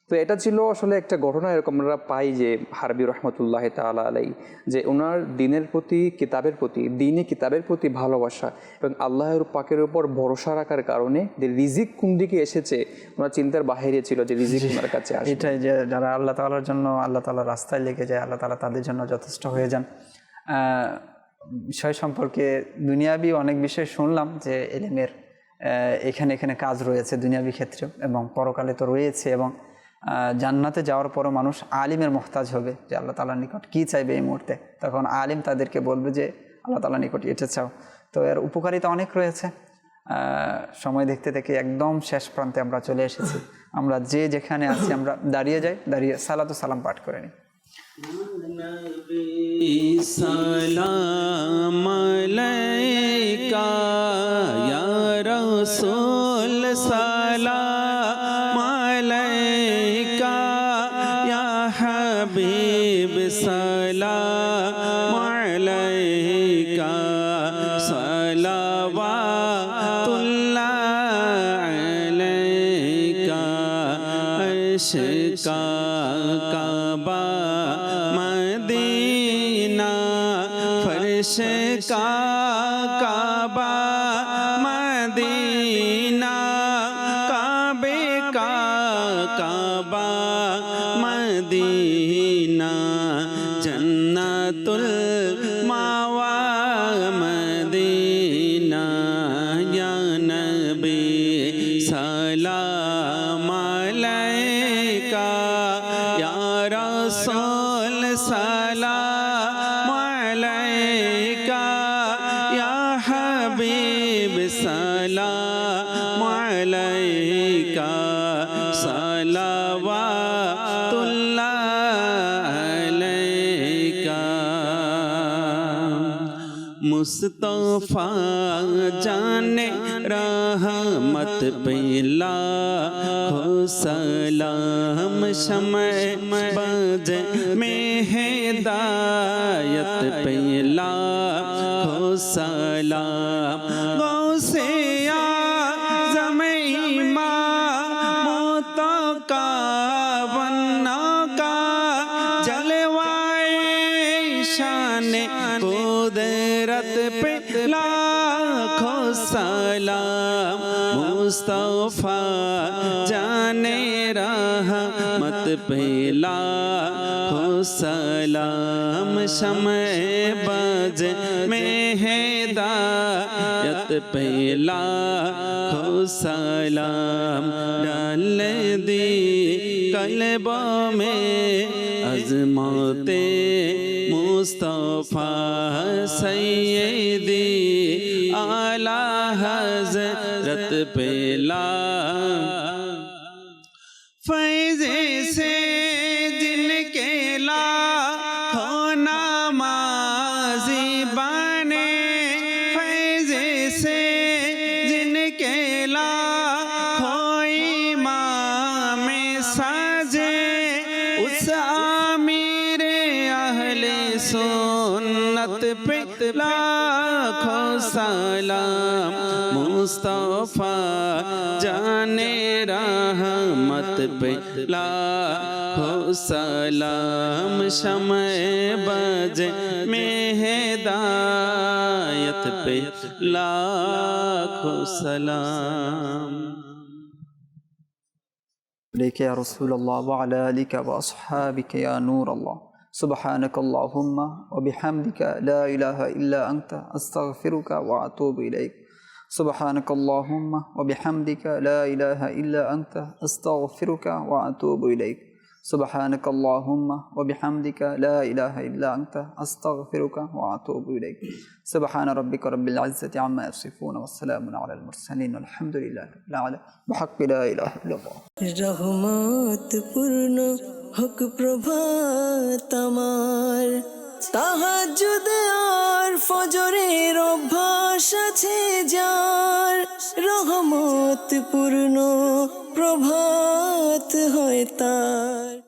তো এটা ছিল আসলে একটা ঘটনা এরকম আমরা পাই যে হারবি রহমতুল্লাহ তাআলা আলাই, যে ওনার দিনের প্রতি কিতাবের প্রতি দিনে কিতাবের প্রতি ভালোবাসা এবং আল্লাহর পাকের উপর ভরসা রাখার কারণে যে রিজিক কোন দিকে এসেছে ওনার চিন্তার বাহিরে ছিল যে রিজিক ওনার কাছে আসে। এটাই যে যারা আল্লাহ তাআলার জন্য আল্লাহ তাআলার রাস্তায় লেগে যায়, আল্লাহ তাআলা তাদের জন্য যথেষ্ট হয়ে যান। বিষয় সম্পর্কে দুনিয়াবি অনেক বিষয় শুনলাম যে ইলমের এখানে কাজ রয়েছে দুনিয়াবি ক্ষেত্রে এবং পরকালে তো রয়েছে, এবং জান্নাতে যাওয়ার পরও মানুষ আলিমের মুহতাজ হবে যে আল্লাহ তাআলার নিকট কী চাইবে এই মুহূর্তে, তখন আলিম তাদেরকে বলবে যে আল্লাহ তাআলার নিকট এটা চাও। তো এর উপকারিতা অনেক রয়েছে। সময় দেখতে দেখে একদম শেষ প্রান্তে আমরা চলে এসেছি। আমরা যে যেখানে আছি আমরা দাঁড়িয়ে যাই, দাঁড়িয়ে সালাতু সালাম পাঠ করে নিই। সালাম আলাইকা ইয়া রাসূল, সালাম আলাইকা ইয়া হাবিব, সালাম আলাইকা সালাওয়াতুল্লাহ আলাইকা আশকা কাবা মদিনা ফরশ का काबा मदीना, काबे का काबा मदीना, जन्नतुल मावा मदीना, या नबी सलाम अलैका या रसूल सलाम अलैका या हबीब सलाम अलैका सलावतुल्लाह अलैका। मुस्तफा जाने रहमत पिला हो सलाम, शमए बज में हिदायत पिला हो सलाम, गौसे आज़म इमाम का वन्ना का जलवाए शान कुदरत पे लाखों सलाम। मुस्तफा जाने रहमत पे लाखों सलाम, शमए बज में है पे लाखों सलाम डाल दी कल्बों में अज़मते मुस्तफ़ा सैयदी आला हज़रत पे फैज़े से जिनके लाखों नमाज़ी बने फैज़े से जिनके लाखों इमाम साजे उस आमिर अहले सुन्नत पे लाखों सलाम मुस्तफ़ा जाने रहमत पे लाखों सलाम शमए बज में हिदायत पे लाखों सलाम عليك يا رسول الله وعلى آلك وأصحابك يا نور الله سبحانك اللهم وبحمدك لا إله إلا أنت أستغفرك وأتوب إليك سبحانك اللهم وبحمدك لا إله إلا أنت أستغفرك وأتوب إليك سبحانك اللهم وبحمدك لا إله إلا أنت أستغفرك وأتوب إليك سبحان ربك رب العزة عما يصفون والسلام على المرسلين والحمد لله رب العالمين بحق لا إله إلا الله রহমত পূর্ণ হক প্রভাত আমার তাহাজ্জুদ আর ফজরের অভ্যাস আছে যার রহমত পূর্ণ প্রভাত হয় তার